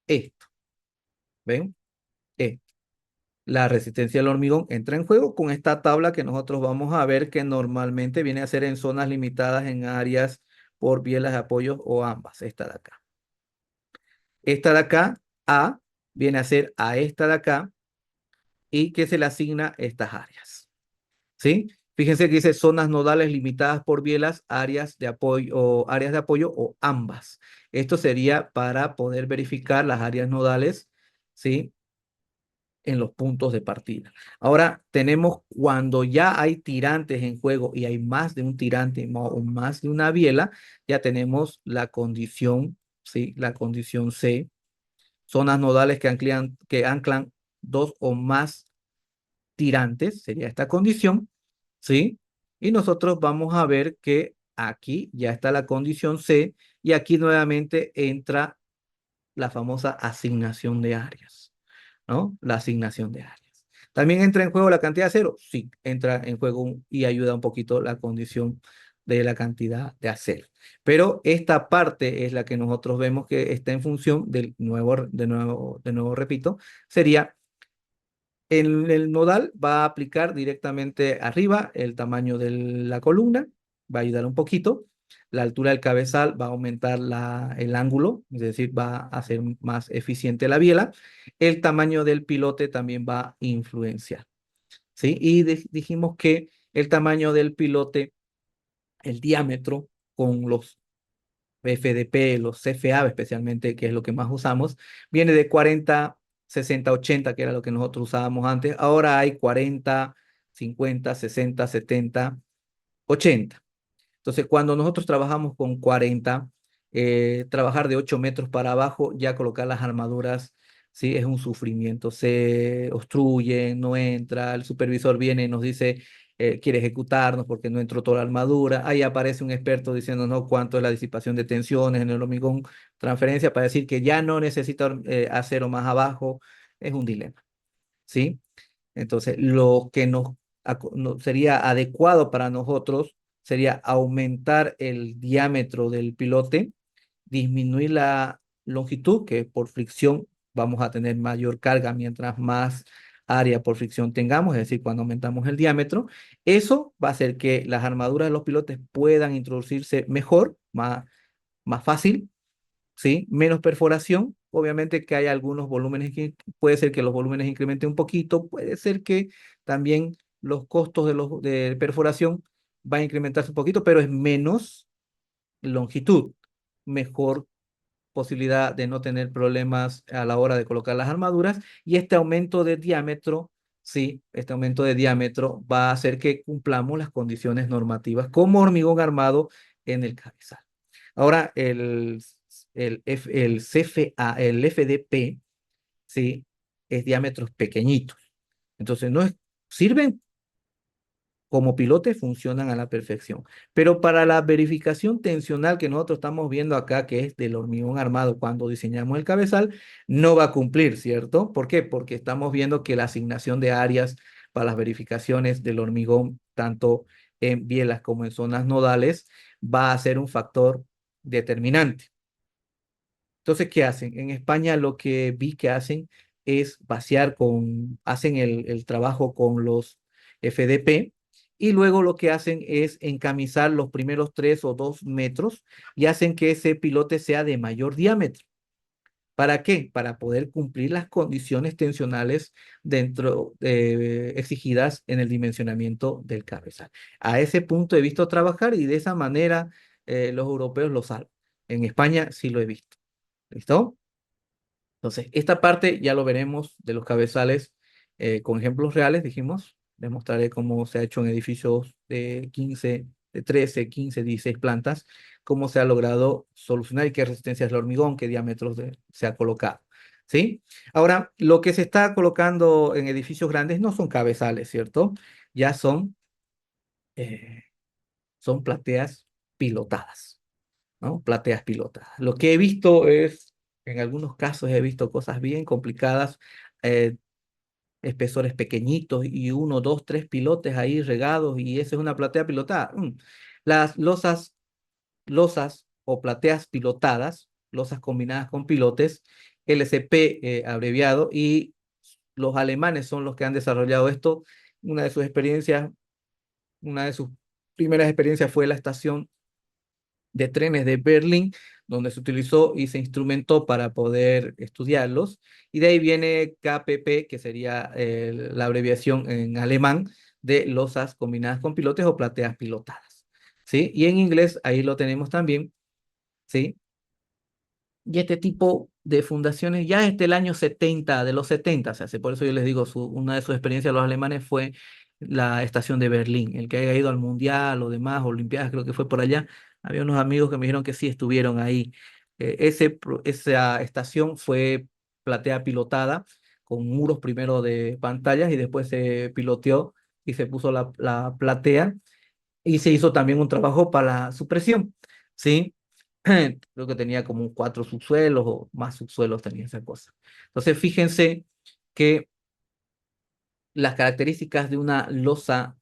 esto. ¿Ven? Esto. La resistencia del hormigón entra en juego con esta tabla que nosotros vamos a ver que normalmente viene a ser en zonas limitadas en áreas por bielas de apoyo o ambas. Esta de acá. Esta de acá, A, viene a ser a esta de acá y que se le asigna estas áreas. ¿Sí? Fíjense que dice zonas nodales limitadas por bielas, áreas de apoyo o ambas. Esto sería para poder verificar las áreas nodales, ¿sí? En los puntos de partida. Ahora tenemos cuando ya hay tirantes en juego y hay más de un tirante o más de una biela, ya tenemos la condición, ¿sí? La condición C, zonas nodales que anclan dos o más tirantes, sería esta condición, ¿sí? Y nosotros vamos a ver que aquí ya está la condición C y aquí nuevamente entra la famosa asignación de áreas, ¿no? La asignación de áreas. ¿También entra en juego la cantidad de acero? Sí, entra en juego y ayuda un poquito la condición de la cantidad de acero. Pero esta parte es la que nosotros vemos que está en función del de nuevo repito, sería el nodal va a aplicar directamente arriba el tamaño de la columna, va a ayudar un poquito. La altura del cabezal va a aumentar el ángulo, es decir, va a hacer más eficiente la biela. El tamaño del pilote también va a influenciar, ¿sí? Y dijimos que el tamaño del pilote, el diámetro con los FDP, los CFA especialmente, que es lo que más usamos, viene de 40, 60, 80, que era lo que nosotros usábamos antes. Ahora hay 40, 50, 60, 70, 80. Entonces, cuando nosotros trabajamos con 40, trabajar de 8 metros para abajo, ya colocar las armaduras, sí, es un sufrimiento. Se obstruye, no entra, el supervisor viene y nos dice, quiere ejecutarnos porque no entró toda la armadura. Ahí aparece un experto diciéndonos cuánto es la disipación de tensiones en el hormigón, transferencia para decir que ya no necesita acero más abajo. Es un dilema, ¿sí? Entonces, lo que sería adecuado para nosotros sería aumentar el diámetro del pilote, disminuir la longitud, que por fricción vamos a tener mayor carga mientras más área por fricción tengamos, es decir, cuando aumentamos el diámetro. Eso va a hacer que las armaduras de los pilotes puedan introducirse mejor, más fácil, ¿sí? Menos perforación. Obviamente que hay algunos volúmenes que puede ser que los volúmenes incrementen un poquito, puede ser que también los costos de perforación van a incrementarse un poquito, pero es menos longitud, mejor posibilidad de no tener problemas a la hora de colocar las armaduras y este aumento de diámetro, sí, este aumento de diámetro va a hacer que cumplamos las condiciones normativas como hormigón armado en el cabezal. Ahora, el CFA, el FDP, sí, es diámetros pequeñitos. Entonces, no sirven como pilotes, funcionan a la perfección. Pero para la verificación tensional que nosotros estamos viendo acá, que es del hormigón armado cuando diseñamos el cabezal, no va a cumplir, ¿cierto? ¿Por qué? Porque estamos viendo que la asignación de áreas para las verificaciones del hormigón, tanto en bielas como en zonas nodales, va a ser un factor determinante. Entonces, ¿qué hacen? En España lo que vi que hacen es hacen el trabajo con los FDP y luego lo que hacen es encamisar los primeros 3 o 2 metros y hacen que ese pilote sea de mayor diámetro. ¿Para qué? Para poder cumplir las condiciones tensionales exigidas en el dimensionamiento del cabezal. A ese punto he visto trabajar y de esa manera los europeos lo salvan. En España sí lo he visto. ¿Listo? Entonces, esta parte ya lo veremos de los cabezales con ejemplos reales, dijimos. Les mostraré cómo se ha hecho en edificios de 15, de 13, 15, 16 plantas, cómo se ha logrado solucionar y qué resistencia es el hormigón, qué diámetros se ha colocado. ¿Sí? Ahora, lo que se está colocando en edificios grandes no son cabezales, ¿cierto? Ya eh, son plateas pilotadas. ¿No? Plateas pilotadas. Lo que he visto es, en algunos casos he visto cosas bien complicadas, eh, espesores pequeñitos y uno, dos, tres pilotes ahí regados y esa es una platea pilotada. Las losas o plateas pilotadas, losas combinadas con pilotes, LCP abreviado, y los alemanes son los que han desarrollado esto. Una de sus experiencias, una de sus primeras experiencias fue la estación de trenes de Berlín, donde se utilizó y se instrumentó para poder estudiarlos. Y de ahí viene KPP, que sería la abreviación en alemán de losas combinadas con pilotes o plateas pilotadas. ¿Sí? Y en inglés ahí lo tenemos también. ¿Sí? Y este tipo de fundaciones ya desde el año 70, de los 70, o sea, por eso yo les digo, una de sus experiencias de los alemanes fue la estación de Berlín. El que haya ido al Mundial o demás, Olimpiadas, creo que fue por allá, había unos amigos que me dijeron que sí estuvieron ahí. Esa estación fue platea pilotada, con muros primero de pantallas y después se piloteó y se puso la platea y se hizo también un trabajo para la supresión, ¿sí? Creo que tenía como 4 subsuelos o más subsuelos tenía esa cosa. Entonces, fíjense que las características de una losa,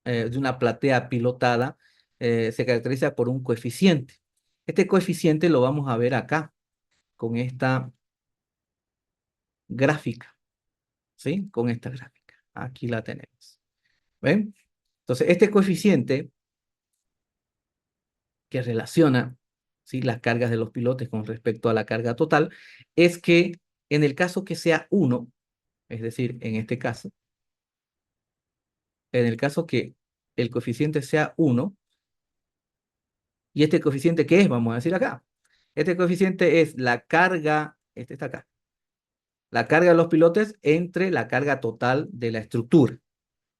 de una platea pilotada, se caracteriza por un coeficiente. Este coeficiente lo vamos a ver acá, con esta gráfica, ¿sí? Con esta gráfica. Aquí la tenemos. ¿Ven? Entonces, este coeficiente que relaciona, ¿sí?, las cargas de los pilotes con respecto a la carga total, es que en el caso que sea 1, es decir, en este caso, en el caso que el coeficiente sea 1, ¿y este coeficiente qué es? Vamos a decir acá. Este coeficiente es la carga, este está acá, la carga de los pilotes entre la carga total de la estructura,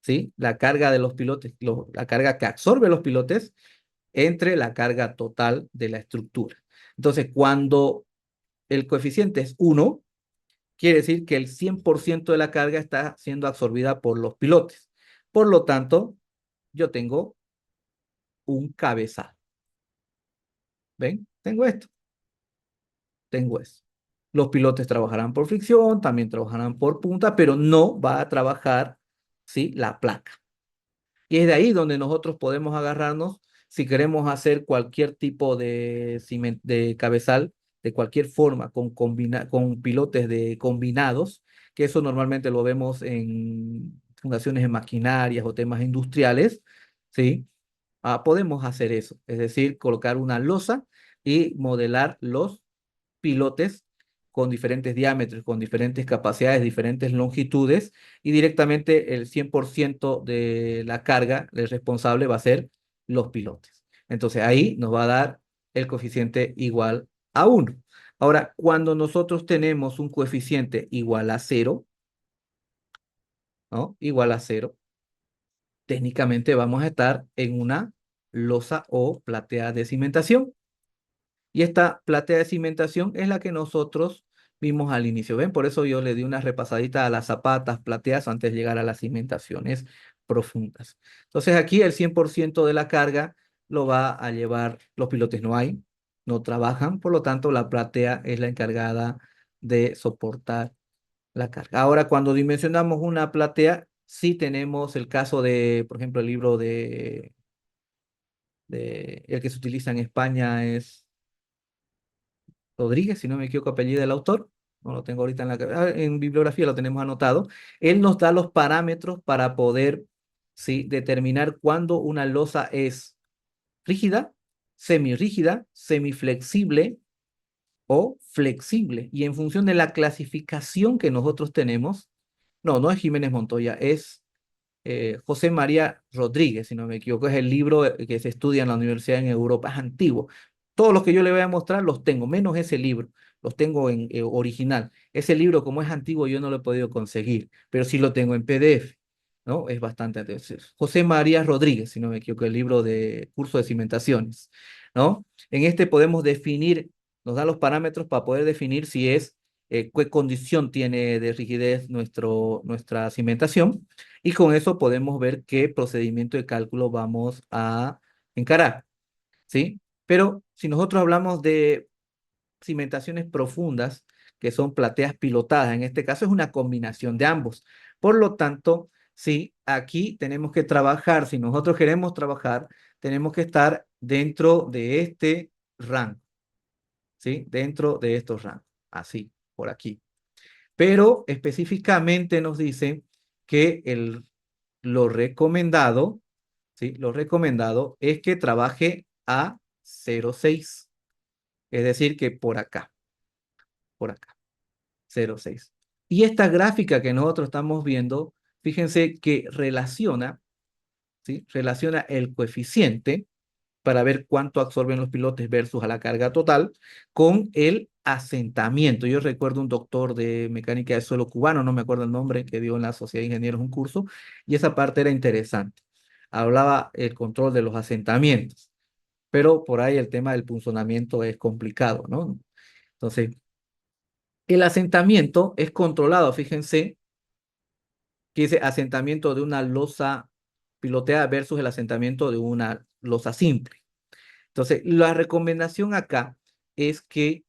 ¿sí? La carga de los pilotes, la carga que absorbe los pilotes entre la carga total de la estructura. Entonces, cuando el coeficiente es 1, quiere decir que el 100% de la carga está siendo absorbida por los pilotes. Por lo tanto, yo tengo un cabezal. ¿Ven? Tengo esto, tengo eso. Los pilotes trabajarán por fricción, también trabajarán por punta, pero no va a trabajar, ¿sí?, la placa. Y es de ahí donde nosotros podemos agarrarnos si queremos hacer cualquier tipo de cabezal, de cualquier forma, con pilotes de combinados, que eso normalmente lo vemos en fundaciones de maquinarias o temas industriales, ¿sí? Podemos hacer eso, es decir, colocar una losa y modelar los pilotes con diferentes diámetros, con diferentes capacidades, diferentes longitudes, y directamente el 100% de la carga, el responsable va a ser los pilotes. Entonces ahí nos va a dar el coeficiente igual a 1. Ahora, cuando nosotros tenemos un coeficiente igual a 0, ¿no? Igual a 0, técnicamente vamos a estar en una losa o platea de cimentación. Y esta platea de cimentación es la que nosotros vimos al inicio. ¿Ven? Por eso yo le di una repasadita a las zapatas plateadas antes de llegar a las cimentaciones profundas. Entonces aquí el 100% de la carga lo va a llevar, los pilotes no hay, no trabajan, por lo tanto la platea es la encargada de soportar la carga. Ahora, cuando dimensionamos una platea, sí tenemos el caso de, por ejemplo, el libro el que se utiliza en España es Rodríguez, si no me equivoco, apellido del autor, no lo tengo ahorita en bibliografía lo tenemos anotado. Él nos da los parámetros para poder ¿sí? Determinar cuándo una losa es rígida, semirrígida, semiflexible o flexible. Y en función de la clasificación que nosotros tenemos, no es Jiménez Montoya, es José María Rodríguez, si no me equivoco, es el libro que se estudia en la universidad en Europa, es antiguo. Todos los que yo le voy a mostrar los tengo, menos ese libro, los tengo en original. Ese libro, como es antiguo, yo no lo he podido conseguir, pero sí lo tengo en PDF, ¿no? Es bastante antiguo. José María Rodríguez, si no me equivoco, el libro de curso de cimentaciones, ¿no? En este podemos definir, nos da los parámetros para poder definir si es, qué condición tiene de rigidez nuestra cimentación y con eso podemos ver qué procedimiento de cálculo vamos a encarar, ¿sí? Pero si nosotros hablamos de cimentaciones profundas, que son plateas pilotadas, en este caso es una combinación de ambos. Por lo tanto, sí, aquí tenemos que trabajar, si nosotros queremos trabajar, tenemos que estar dentro de este rango, ¿sí? Dentro de estos rangos, así, por aquí. Pero específicamente nos dice que lo recomendado, ¿sí? Lo recomendado es que trabaje a 0,6, es decir, que por acá, 0,6. Y esta gráfica que nosotros estamos viendo, fíjense que relaciona, ¿sí? Relaciona el coeficiente para ver cuánto absorben los pilotes versus a la carga total con el asentamiento. Yo recuerdo un doctor de mecánica de suelo cubano, no me acuerdo el nombre, que dio en la Sociedad de Ingenieros un curso, y esa parte era interesante. Hablaba el control de los asentamientos, pero por ahí el tema del punzonamiento es complicado, ¿no? Entonces, el asentamiento es controlado, fíjense, que ese asentamiento de una losa piloteada versus el asentamiento de una losa simple. Entonces, la recomendación acá es que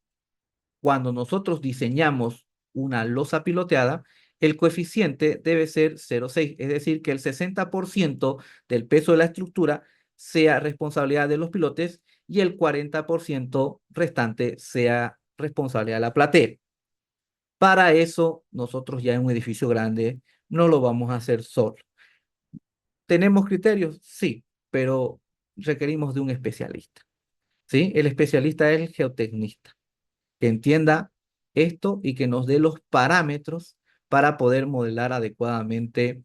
cuando nosotros diseñamos una losa piloteada, el coeficiente debe ser 0,6, es decir, que el 60% del peso de la estructura sea responsabilidad de los pilotes y el 40% restante sea responsabilidad de la platea. Para eso, nosotros ya en un edificio grande no lo vamos a hacer solo. ¿Tenemos criterios? Sí, pero requerimos de un especialista. ¿Sí? El especialista es el geotecnista, que entienda esto y que nos dé los parámetros para poder modelar adecuadamente,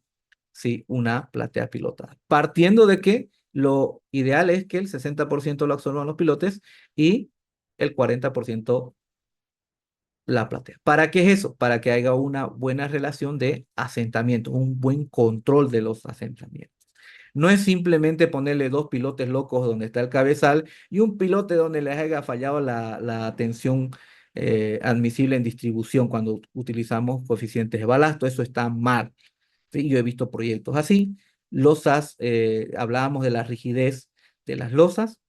¿sí? Una platea pilotada. Partiendo de que lo ideal es que el 60% lo absorban los pilotes y el 40% la platea. ¿Para qué es eso? Para que haya una buena relación de asentamiento, un buen control de los asentamientos. No es simplemente ponerle dos pilotes locos donde está el cabezal y un pilote donde les haya fallado la tensión admisible en distribución cuando utilizamos coeficientes de balasto. Eso está mal. Sí, yo he visto proyectos así. Losas, hablábamos de la rigidez de las losas,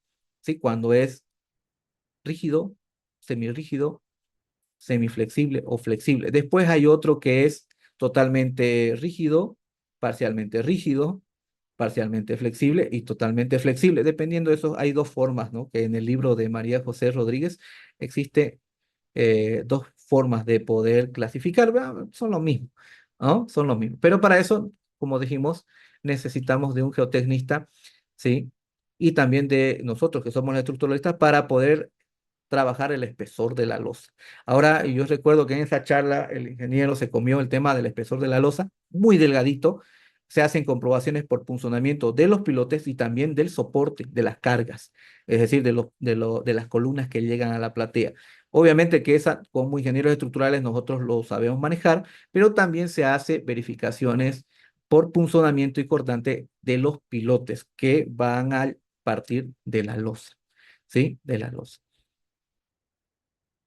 ¿sí? Cuando es rígido, semirrígido, semiflexible o flexible. Después hay otro que es totalmente rígido, parcialmente flexible y totalmente flexible. Dependiendo de eso, hay dos formas, ¿no? Que en el libro de María José Rodríguez existe dos formas de poder clasificar. Son lo mismo, ¿no? Son lo mismo. Pero para eso, como dijimos, necesitamos de un geotecnista, ¿sí? Y también de nosotros que somos estructuralistas para poder trabajar el espesor de la losa. Ahora, yo recuerdo que en esa charla el ingeniero se comió el tema del espesor de la losa, muy delgadito. Se hacen comprobaciones por punzonamiento de los pilotes y también del soporte, de las cargas, es decir, de las columnas que llegan a la platea. Obviamente que esa, como ingenieros estructurales, nosotros lo sabemos manejar, pero también se hace verificaciones por punzonamiento y cortante de los pilotes que van a partir de la losa, ¿sí? De la losa.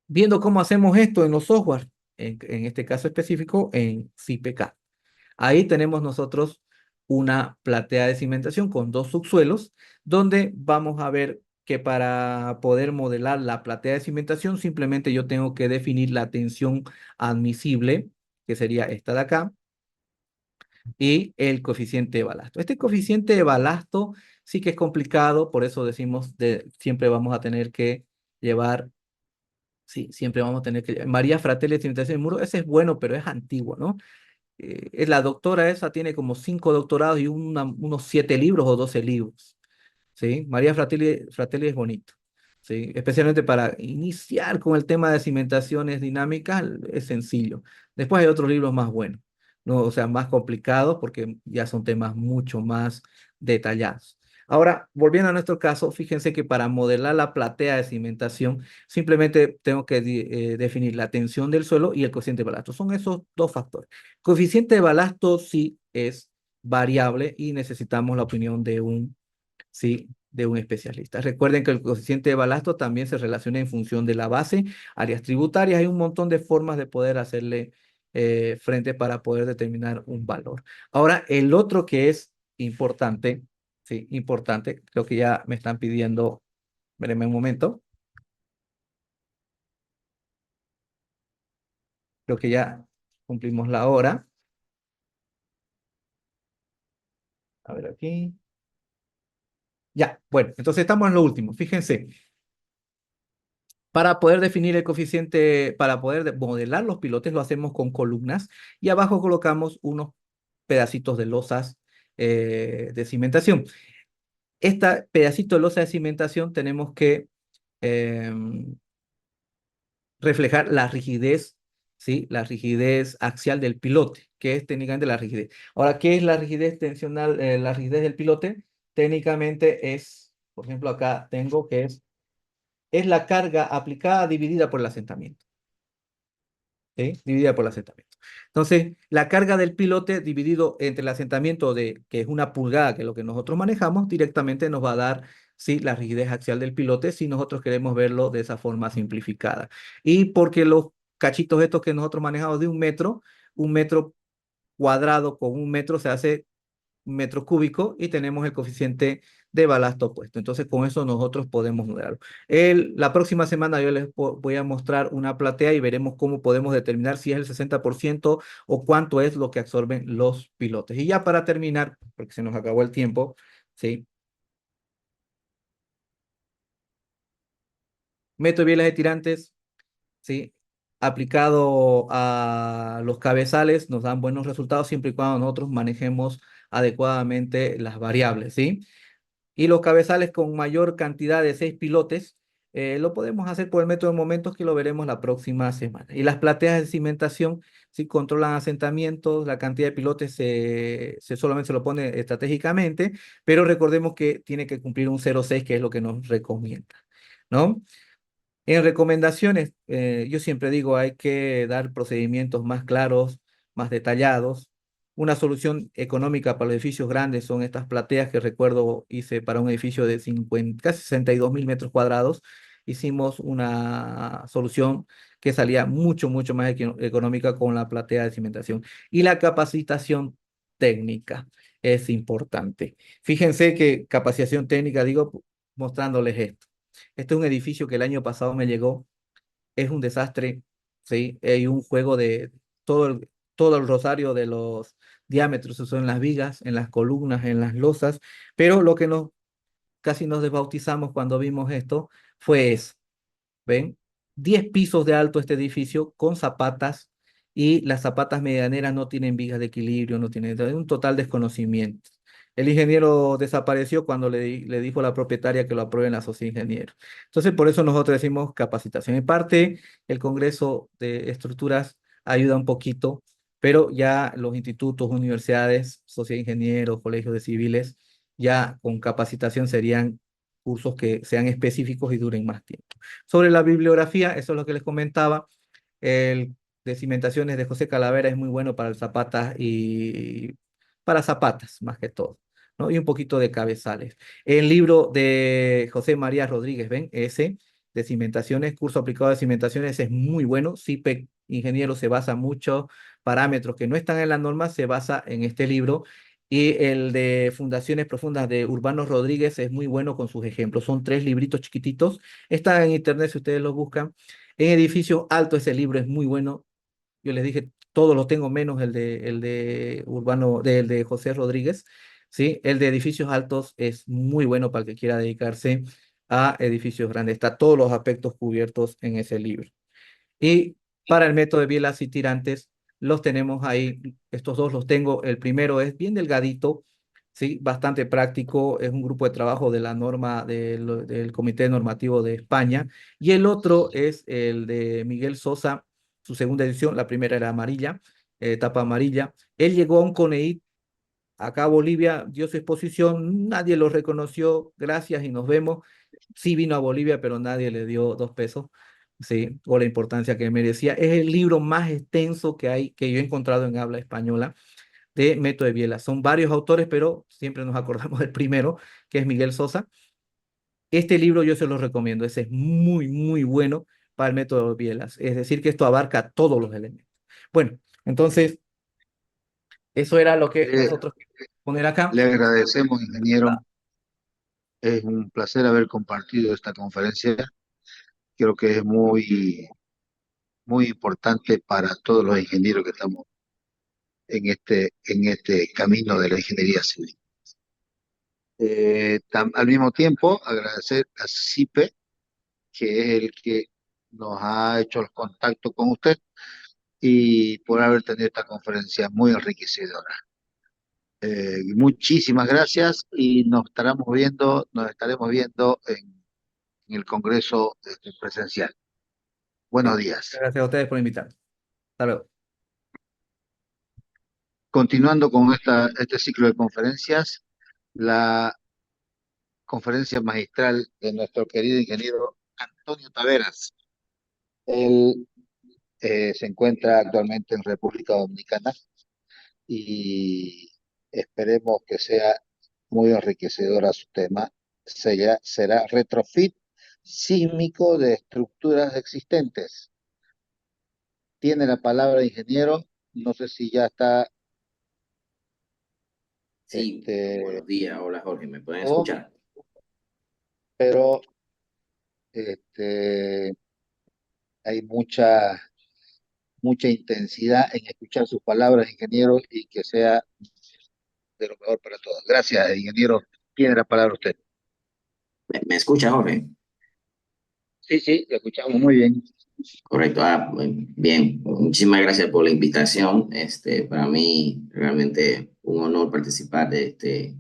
Viendo cómo hacemos esto en los software, en este caso específico en CPK. Ahí tenemos nosotros una platea de cimentación con dos subsuelos, donde vamos a ver que para poder modelar la platea de cimentación, simplemente yo tengo que definir la tensión admisible, que sería esta de acá, y el coeficiente de balasto. Este coeficiente de balasto sí que es complicado, por eso decimos siempre vamos a tener que llevar. Sí, siempre vamos a tener que... María Fratelli de cimentación de muro, ese es bueno, pero es antiguo, ¿no? la doctora esa tiene como 5 doctorados y unos 7 libros o 12 libros. ¿Sí? María Fratelli es bonito, ¿sí? Especialmente para iniciar con el tema de cimentaciones dinámicas, es sencillo. Después hay otros libros más buenos, ¿no? O sea, más complicados porque ya son temas mucho más detallados. Ahora, volviendo a nuestro caso, fíjense que para modelar la platea de cimentación, simplemente tengo que definir la tensión del suelo y el coeficiente de balasto. Son esos dos factores. Coeficiente de balasto sí es variable y necesitamos la opinión de un, ¿sí? De un especialista. Recuerden que el coeficiente de balasto también se relaciona en función de la base, áreas tributarias. Hay un montón de formas de poder hacerle frente para poder determinar un valor. Ahora, el otro que es importante, sí, importante, creo que ya me están pidiendo, veremos un momento, creo que ya cumplimos la hora. A ver aquí. Ya, bueno, entonces estamos en lo último. Fíjense, para poder definir el coeficiente, para poder modelar los pilotes, lo hacemos con columnas y abajo colocamos unos pedacitos de losas de cimentación. Este pedacito de losa de cimentación tenemos que reflejar la rigidez, ¿sí? La rigidez axial del pilote, que es técnicamente la rigidez. Ahora, ¿qué es la rigidez tensional? La rigidez del pilote técnicamente es, por ejemplo, acá tengo que es la carga aplicada dividida por el asentamiento. ¿Sí? Dividida por el asentamiento. Entonces, la carga del pilote dividido entre el asentamiento de, que es 1 pulgada, que es lo que nosotros manejamos, directamente nos va a dar, sí, la rigidez axial del pilote si nosotros queremos verlo de esa forma simplificada. Y porque los cachitos estos que nosotros manejamos de 1 metro, 1 metro cuadrado con 1 metro se hace metros cúbicos y tenemos el coeficiente de balasto opuesto. Entonces, con eso nosotros podemos modelarlo. La próxima semana yo les voy a mostrar una platea y veremos cómo podemos determinar si es el 60% o cuánto es lo que absorben los pilotes. Y ya para terminar, porque se nos acabó el tiempo, ¿sí? Método de bielas de tirantes, ¿sí? Aplicado a los cabezales, nos dan buenos resultados siempre y cuando nosotros manejemos adecuadamente las variables, ¿sí? Y los cabezales con mayor cantidad de 6 pilotes, lo podemos hacer por el método de momentos que lo veremos la próxima semana. Y las plateas de cimentación, si controlan asentamientos, la cantidad de pilotes solamente se lo pone estratégicamente, pero recordemos que tiene que cumplir un 0,6, que es lo que nos recomienda, ¿no? En recomendaciones, yo siempre digo, hay que dar procedimientos más claros, más detallados. Una solución económica para los edificios grandes son estas plateas que recuerdo hice para un edificio de 50, casi 62.000 metros cuadrados. Hicimos una solución que salía mucho, mucho más económica con la platea de cimentación. Y la capacitación técnica es importante. Fíjense que capacitación técnica, digo, mostrándoles esto. Este es un edificio que el año pasado me llegó, es un desastre, ¿sí? Hay un juego de todo el rosario de los diámetros, eso en las vigas, en las columnas, en las losas, pero lo que casi nos desbautizamos cuando vimos esto fue eso. ¿Ven? 10 pisos de alto este edificio con zapatas y las zapatas medianeras no tienen vigas de equilibrio, no tienen, es un total desconocimiento. El ingeniero desapareció cuando le dijo a la propietaria que lo aprueben la sociedad de ingenieros. Entonces, por eso nosotros decimos capacitación. En parte, el Congreso de Estructuras ayuda un poquito, pero ya los institutos, universidades, sociedad de ingenieros, colegios de civiles, ya con capacitación serían cursos que sean específicos y duren más tiempo. Sobre la bibliografía, eso es lo que les comentaba. El de cimentaciones de José Calavera es muy bueno para el zapatas y para zapatas, más que todo, ¿no? Y un poquito de cabezales. El libro de José María Rodríguez, ¿ven? Ese de cimentaciones, curso aplicado de cimentaciones, es muy bueno. CIPEC Ingeniero se basa mucho, parámetros que no están en la norma, se basa en este libro. Y el de Fundaciones Profundas de Urbano Rodríguez es muy bueno con sus ejemplos. Son 3 libritos chiquititos. Está en internet si ustedes lo buscan. En Edificios Altos ese libro es muy bueno. Yo les dije, todos los tengo menos el de Urbano, el de José Rodríguez. ¿Sí? El de Edificios Altos es muy bueno para el que quiera dedicarse a edificios grandes. Está todos los aspectos cubiertos en ese libro. Y para el método de bielas y tirantes los tenemos ahí, estos dos los tengo. El primero es bien delgadito, sí, bastante práctico, es un grupo de trabajo de la norma del Comité Normativo de España, y el otro es el de Miguel Sosa, su segunda edición. La primera era amarilla, tapa amarilla. Él llegó a un CONEIT acá a Bolivia, dio su exposición, nadie lo reconoció, gracias y nos vemos. Sí vino a Bolivia, pero nadie le dio 2 pesos, sí, o la importancia que merecía. Es el libro más extenso que hay, que yo he encontrado en habla española, de Método de Biela. Son varios autores, pero siempre nos acordamos del primero, que es Miguel Sosa. Este libro yo se lo recomiendo, ese es muy, muy bueno para el método de Bielas. Es decir, que esto abarca todos los elementos. Bueno, entonces, eso era lo que Le, nosotros poner acá. le agradecemos, ingeniero. Es un placer haber compartido esta conferencia. Creo que es muy importante para todos los ingenieros que estamos en este camino de la ingeniería civil. Al mismo tiempo, agradecer a CIPE, que es el que nos ha hecho el contacto con usted y por haber tenido esta conferencia muy enriquecedora. Muchísimas gracias y nos estaremos viendo en el Congreso presencial. Buenos días. Gracias a ustedes por invitarme. Hasta luego. Continuando con este ciclo de conferencias, la conferencia magistral de nuestro querido ingeniero Antonio Taveras. Él se encuentra actualmente en República Dominicana y esperemos que sea muy enriquecedora su tema. Será retrofit sísmico de estructuras existentes. Tiene la palabra ingeniero, no sé si ya está, Sí, este, buenos días. Hola Jorge, ¿me pueden oh, escuchar? pero este, hay mucha intensidad en escuchar sus palabras, ingeniero, y que sea de lo mejor para todos. Gracias, ingeniero. Tiene la palabra usted. ¿Me escucha Jorge? Sí, sí, lo escuchamos muy bien. Correcto. Bien, muchísimas gracias por la invitación. Para mí realmente un honor participar de este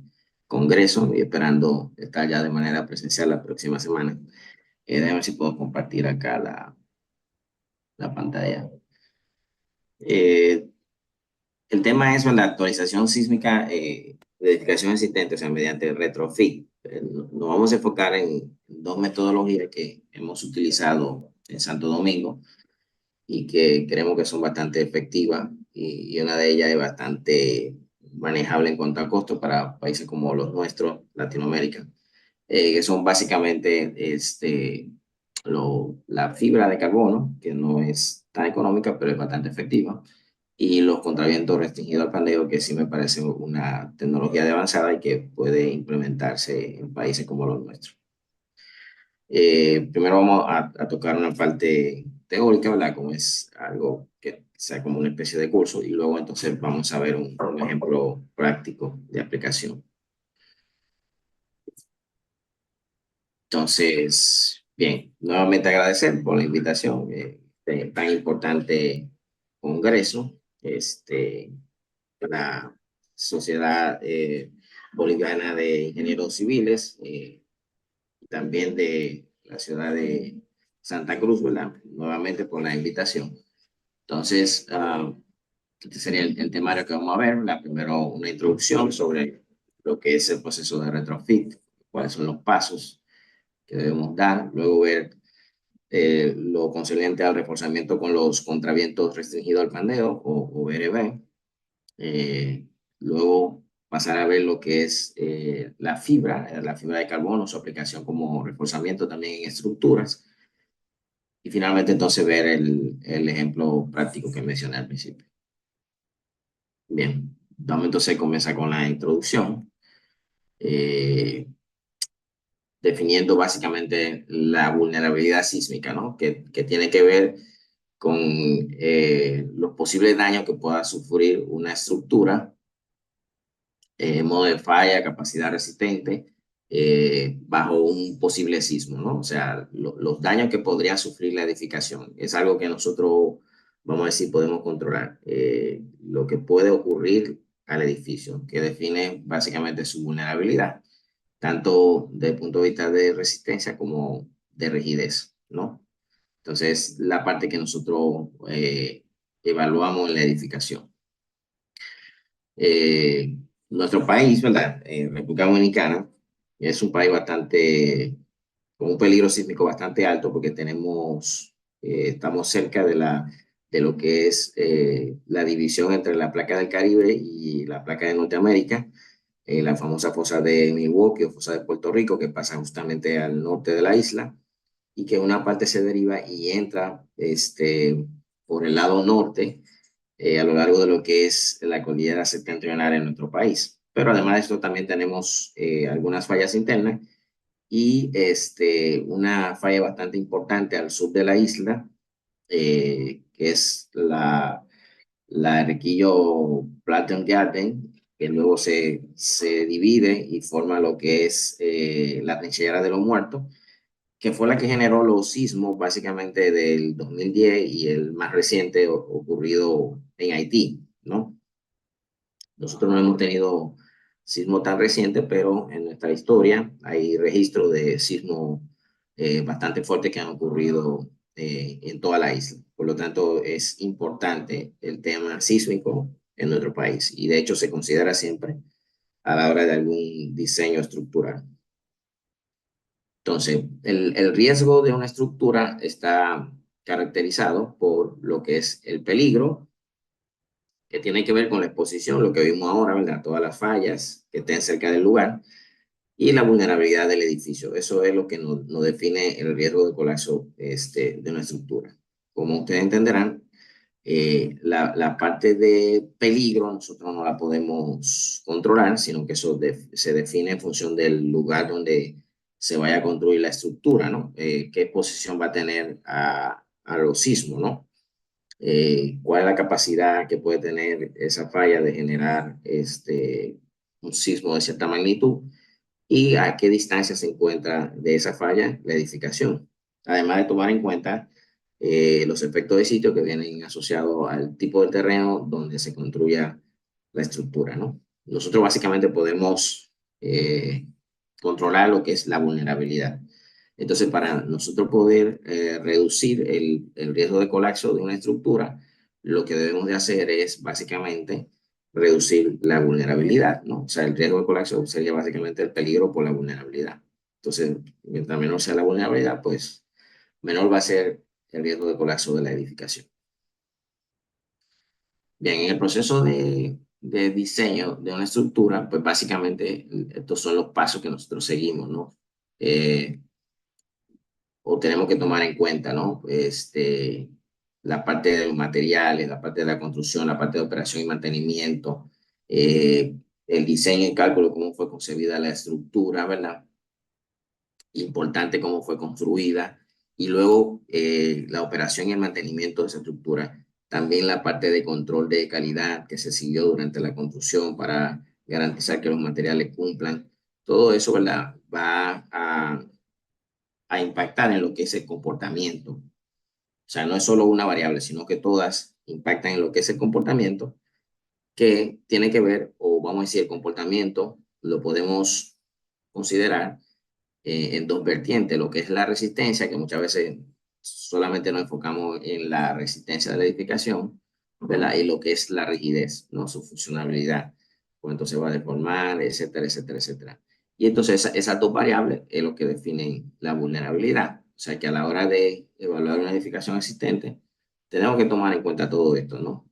congreso y esperando estar ya de manera presencial la próxima semana. Déjame ver si puedo compartir acá la pantalla. Eh, El tema es la actualización sísmica de edificación existente, o sea, mediante retrofit. Nos vamos a enfocar en dos metodologías que hemos utilizado en Santo Domingo y que creemos que son bastante efectivas y una de ellas es bastante manejable en cuanto a costos para países como los nuestros, Latinoamérica, que son básicamente la fibra de carbono, que no es tan económica, pero es bastante efectiva, y los contravientos restringidos al pandeo, que sí me parece una tecnología de avanzada y que puede implementarse en países como los nuestros. Primero vamos a tocar una parte teórica, ¿verdad? Como es algo que sea como una especie de curso, y luego entonces vamos a ver un ejemplo práctico de aplicación. Entonces, bien, nuevamente agradecer por la invitación de tan importante congreso, la Sociedad Boliviana de Ingenieros Civiles, también de la ciudad de Santa Cruz, ¿verdad? Nuevamente por la invitación. Entonces, este sería el temario que vamos a ver. Primero, una introducción sobre lo que es el proceso de retrofit, cuáles son los pasos que debemos dar, luego ver lo concerniente al reforzamiento con los contravientos restringidos al pandeo o BRB. Luego pasar a ver lo que es la fibra de carbono, su aplicación como reforzamiento también en estructuras. Y finalmente entonces ver el ejemplo práctico que mencioné al principio. Bien, vamos entonces a comenzar con la introducción. Eh, Definiendo básicamente la vulnerabilidad sísmica, ¿no? Que tiene que ver con los posibles daños que pueda sufrir una estructura, modo de falla, capacidad resistente, bajo un posible sismo, ¿no? O sea, los daños que podría sufrir la edificación. Es algo que nosotros vamos a decir, podemos controlar lo que puede ocurrir al edificio, que define básicamente su vulnerabilidad, tanto desde el punto de vista de resistencia como de rigidez, ¿no? Entonces, la parte que nosotros evaluamos en la edificación. Nuestro país, ¿verdad? República Dominicana, es un país bastante, con un peligro sísmico bastante alto porque estamos cerca de lo que es la división entre la placa del Caribe y la placa de Norteamérica, la famosa fosa de Milwaukee o fosa de Puerto Rico, que pasa justamente al norte de la isla y que una parte se deriva y entra por el lado norte a lo largo de lo que es la cordillera septentrional en nuestro país. Pero además de esto también tenemos algunas fallas internas y una falla bastante importante al sur de la isla, que es la Riquillo Platten Garden, que luego se divide y forma lo que es la trinchera de los muertos, que fue la que generó los sismos básicamente del 2010 y el más reciente ocurrido en Haití, ¿no? Nosotros no hemos tenido sismo tan reciente, pero en nuestra historia hay registros de sismos bastante fuertes que han ocurrido en toda la isla. Por lo tanto, es importante el tema sísmico en nuestro país y de hecho se considera siempre a la hora de algún diseño estructural. Entonces, el riesgo de una estructura está caracterizado por lo que es el peligro, que tiene que ver con la exposición, lo que vimos ahora, ¿verdad? Todas las fallas que estén cerca del lugar y la vulnerabilidad del edificio. Eso es lo que nos define el riesgo de colapso de una estructura. Como ustedes entenderán, la parte de peligro nosotros no la podemos controlar, sino que eso se define en función del lugar donde se vaya a construir la estructura, ¿no? ¿Qué exposición va a tener a los sismos, ¿no? ¿Cuál es la capacidad que puede tener esa falla de generar un sismo de cierta magnitud y a qué distancia se encuentra de esa falla la edificación? Además de tomar en cuenta los efectos de sitio que vienen asociados al tipo de terreno donde se construya la estructura, ¿no? Nosotros básicamente podemos controlar lo que es la vulnerabilidad. Entonces, para nosotros poder reducir el riesgo de colapso de una estructura, lo que debemos de hacer es básicamente reducir la vulnerabilidad, ¿no? O sea, el riesgo de colapso sería básicamente el peligro por la vulnerabilidad. Entonces, mientras menor sea la vulnerabilidad, pues menor va a ser el riesgo de colapso de la edificación. Bien, en el proceso de diseño de una estructura, pues básicamente estos son los pasos que nosotros seguimos, ¿no? O tenemos que tomar en cuenta, ¿no? La parte de los materiales, la parte de la construcción, la parte de operación y mantenimiento, el diseño y cálculo, cómo fue concebida la estructura, ¿verdad? Importante cómo fue construida, y luego la operación y el mantenimiento de esa estructura. También la parte de control de calidad que se siguió durante la construcción para garantizar que los materiales cumplan. Todo eso, ¿verdad? Va a impactar en lo que es el comportamiento. O sea, no es solo una variable, sino que todas impactan en lo que es el comportamiento, que tiene que ver, o vamos a decir, el comportamiento lo podemos considerar en dos vertientes, lo que es la resistencia, que muchas veces solamente nos enfocamos en la resistencia de la edificación, ¿verdad? Y lo que es la rigidez, ¿no? Su funcionalidad, cuánto se va a deformar, etcétera, etcétera, etcétera. Y entonces esas dos variables es lo que definen la vulnerabilidad. O sea que a la hora de evaluar una edificación existente, tenemos que tomar en cuenta todo esto, ¿no?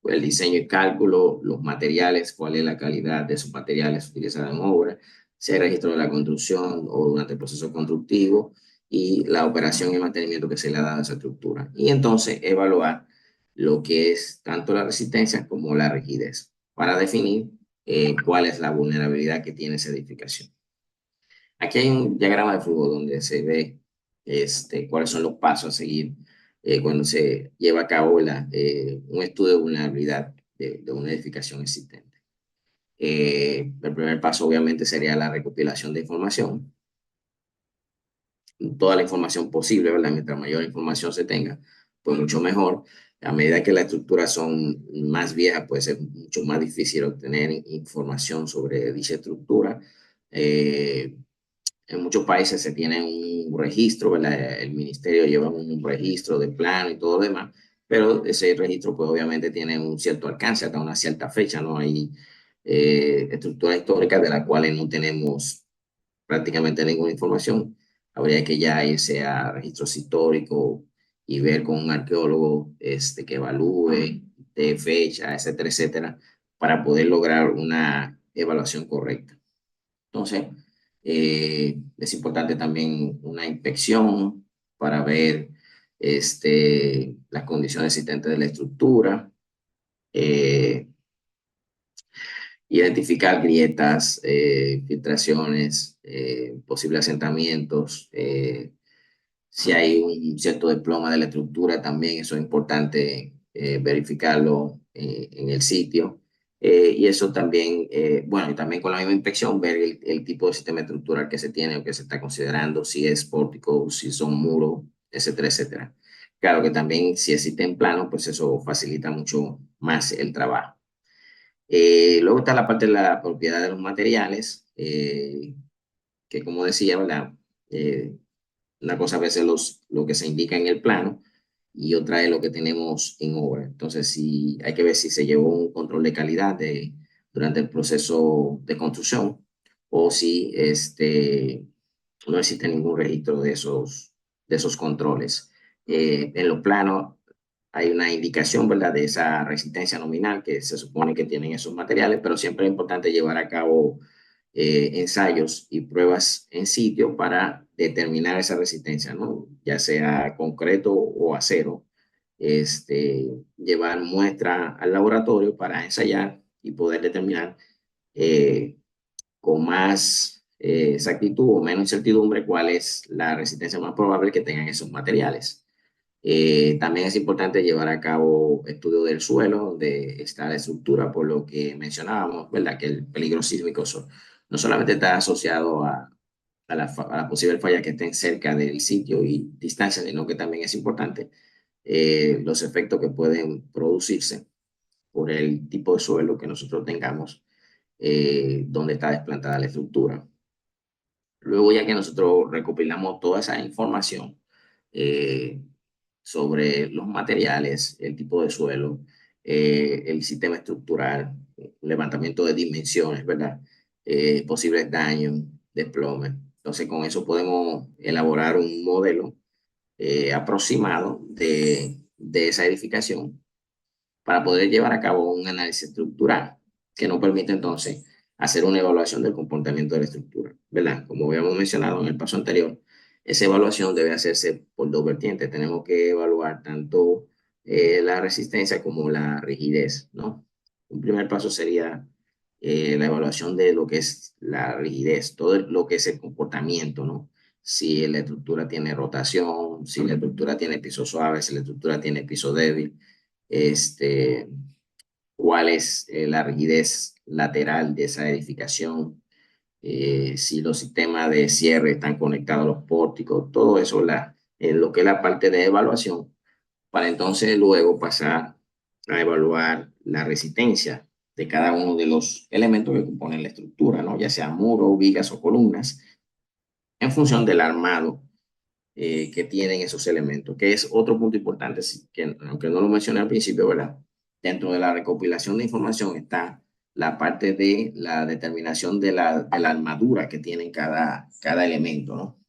El diseño y cálculo, los materiales, cuál es la calidad de esos materiales utilizados en obra, si hay registro de la construcción o durante el proceso constructivo y la operación y mantenimiento que se le ha dado a esa estructura. Y entonces evaluar lo que es tanto la resistencia como la rigidez para definir cuál es la vulnerabilidad que tiene esa edificación. Aquí hay un diagrama de flujo donde se ve cuáles son los pasos a seguir cuando se lleva a cabo un estudio de vulnerabilidad de una edificación existente. El primer paso obviamente sería la recopilación de información. toda la información posible, ¿verdad? Mientras mayor información se tenga, pues mucho mejor. A medida que las estructuras son más viejas, pues es mucho más difícil obtener información sobre dicha estructura. En muchos países se tiene un registro, ¿verdad? El ministerio lleva un registro de plano y todo lo demás, pero ese registro pues obviamente tiene un cierto alcance hasta una cierta fecha, ¿no? Hay estructuras históricas de las cuales no tenemos prácticamente ninguna información. Habría que ya irse a registros históricos y ver con un arqueólogo que evalúe de fecha, etcétera, etcétera, para poder lograr una evaluación correcta. Entonces, es importante también una inspección para ver las condiciones existentes de la estructura, eh, identificar grietas, filtraciones, posibles asentamientos, si hay un cierto desploma de la estructura, también eso es importante verificarlo en el sitio. Y eso también, bueno, y también con la misma inspección, ver el tipo de sistema estructural que se tiene o que se está considerando, si es pórtico, si son muros, etcétera, etcétera. Claro que también si existen planos, pues eso facilita mucho más el trabajo. Luego está la parte de la propiedad de los materiales, que como decía, ¿verdad? Una cosa a veces lo que se indica en el plano y otra es lo que tenemos en obra. Entonces, si, hay que ver si se llevó un control de calidad durante el proceso de construcción o si no existe ningún registro de esos controles. En los planos hay una indicación, ¿verdad?, de esa resistencia nominal que se supone que tienen esos materiales, pero siempre es importante llevar a cabo ensayos y pruebas en sitio para determinar esa resistencia, ¿no? Ya sea concreto o acero. Llevar muestra al laboratorio para ensayar y poder determinar eh, con más exactitud o menos incertidumbre cuál es la resistencia más probable que tengan esos materiales. También es importante llevar a cabo estudio del suelo, donde está la estructura, por lo que mencionábamos, ¿verdad? Que el peligro sísmico no solamente está asociado a la posible falla que estén cerca del sitio y distancia, sino que también es importante los efectos que pueden producirse por el tipo de suelo que nosotros tengamos donde está desplantada la estructura. Luego, ya que nosotros recopilamos toda esa información, eh, sobre los materiales, el tipo de suelo, el sistema estructural, levantamiento de dimensiones, ¿verdad? Posibles daños, desplome. Entonces, con eso podemos elaborar un modelo aproximado de esa edificación para poder llevar a cabo un análisis estructural que nos permite entonces hacer una evaluación del comportamiento de la estructura, ¿verdad? Como habíamos mencionado en el paso anterior, esa evaluación debe hacerse por dos vertientes. Tenemos que evaluar tanto la resistencia como la rigidez, ¿no? Un primer paso sería la evaluación de lo que es la rigidez, todo lo que es el comportamiento, ¿no? Si la estructura tiene rotación, si la estructura tiene piso suave, si la estructura tiene piso débil, este, cuál es la rigidez lateral de esa edificación, si los sistemas de cierre están conectados a los pórticos, todo eso en lo que es la parte de evaluación, para entonces luego pasar a evaluar la resistencia de cada uno de los elementos que componen la estructura, ¿no? Ya sea muros, vigas o columnas, en función del armado que tienen esos elementos, que es otro punto importante, que aunque no lo mencioné al principio, ¿verdad? Dentro de la recopilación de información está la parte de la determinación de la armadura que tienen cada elemento, ¿no?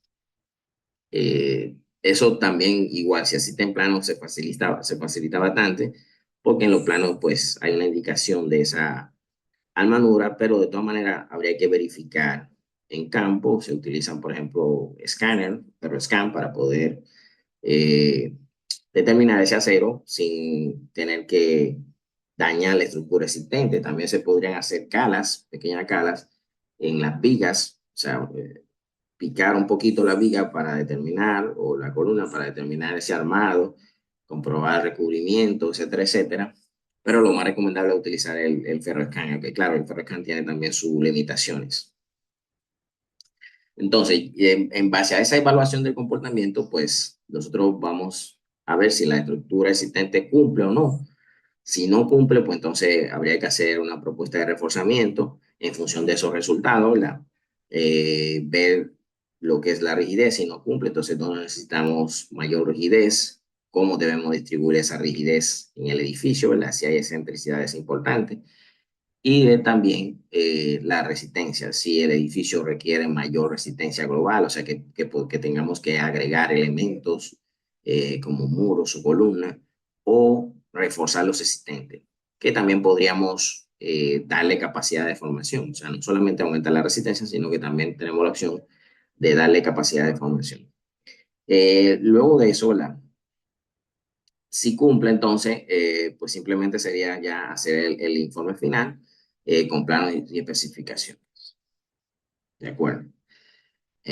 Eso también, igual, si existe en plano, se facilita bastante, porque en los planos, pues, hay una indicación de esa armadura, pero de todas maneras habría que verificar en campo. Se utilizan, por ejemplo, escáner, pero scan para poder eh, determinar ese acero sin tener que dañar la estructura existente. También se podrían hacer calas, pequeñas calas en las vigas, o sea, picar un poquito la viga para determinar, o la columna para determinar ese armado, comprobar recubrimiento, etcétera, etcétera. Pero lo más recomendable es utilizar el ferroescáner, que claro, el ferroescáner tiene también sus limitaciones. Entonces, en base a esa evaluación del comportamiento, pues nosotros vamos a ver si la estructura existente cumple o no. Si no cumple, pues entonces habría que hacer una propuesta de reforzamiento en función de esos resultados, ¿verdad? Ver lo que es la rigidez, si no cumple, entonces no necesitamos mayor rigidez, cómo debemos distribuir esa rigidez en el edificio, ¿verdad? Si hay excentricidades importantes. Y ver también la resistencia, si el edificio requiere mayor resistencia global, o sea, que tengamos que agregar elementos como muros o columnas, o reforzar los existentes, que también podríamos darle capacidad de formación, o sea, no solamente aumentar la resistencia, sino que también tenemos la opción de darle capacidad de formación. Luego de eso, ¿verdad? Si cumple, entonces, pues simplemente sería ya hacer el informe final con planos y especificaciones. ¿De acuerdo?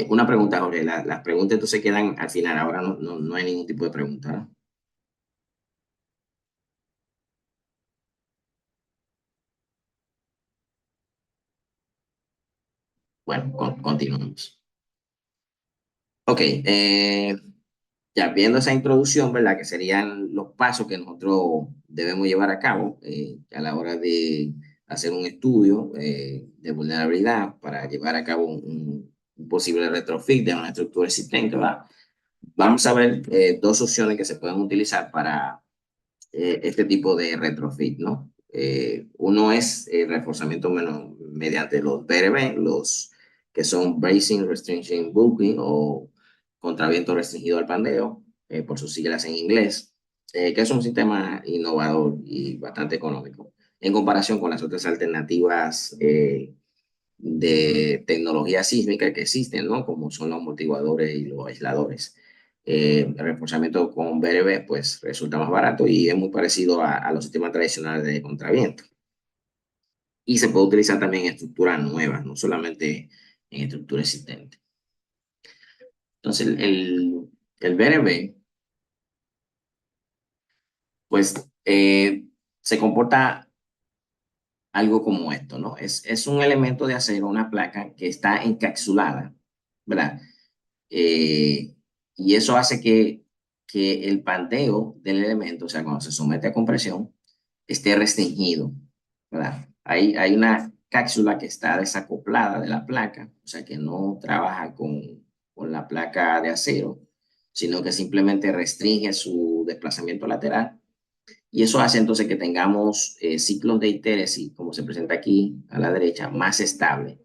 Una pregunta, Jorge. Las preguntas entonces quedan al final. Ahora no hay ningún tipo de pregunta, ¿no? Bueno, continuamos. Ok, ya viendo esa introducción, ¿verdad? Que serían los pasos que nosotros debemos llevar a cabo a la hora de hacer un estudio de vulnerabilidad para llevar a cabo un posible retrofit de una estructura existente, ¿verdad? Vamos a ver dos opciones que se pueden utilizar para este tipo de retrofit, ¿no? Uno es el reforzamiento mediante los BRB, los que son Bracing Restriction Bulking o contraviento restringido al pandeo, por sus siglas en inglés, que es un sistema innovador y bastante económico en comparación con las otras alternativas de tecnología sísmica que existen, ¿no? Como son los amortiguadores y los aisladores. El reforzamiento con BRB pues resulta más barato y es muy parecido a los sistemas tradicionales de contraviento. Y se puede utilizar también en estructuras nuevas, no solamente en estructuras existentes. Entonces el BRB pues se comporta algo como esto, ¿no? Es un elemento de acero, una placa que está encapsulada, ¿verdad? Eh, y eso hace que el panteo del elemento, o sea, cuando se somete a compresión, esté restringido, ¿verdad? Hay una cápsula que está desacoplada de la placa, o sea, que no trabaja con la placa de acero, sino que simplemente restringe su desplazamiento lateral. Y eso hace entonces que tengamos ciclos de histeresis, como se presenta aquí a la derecha, más estable,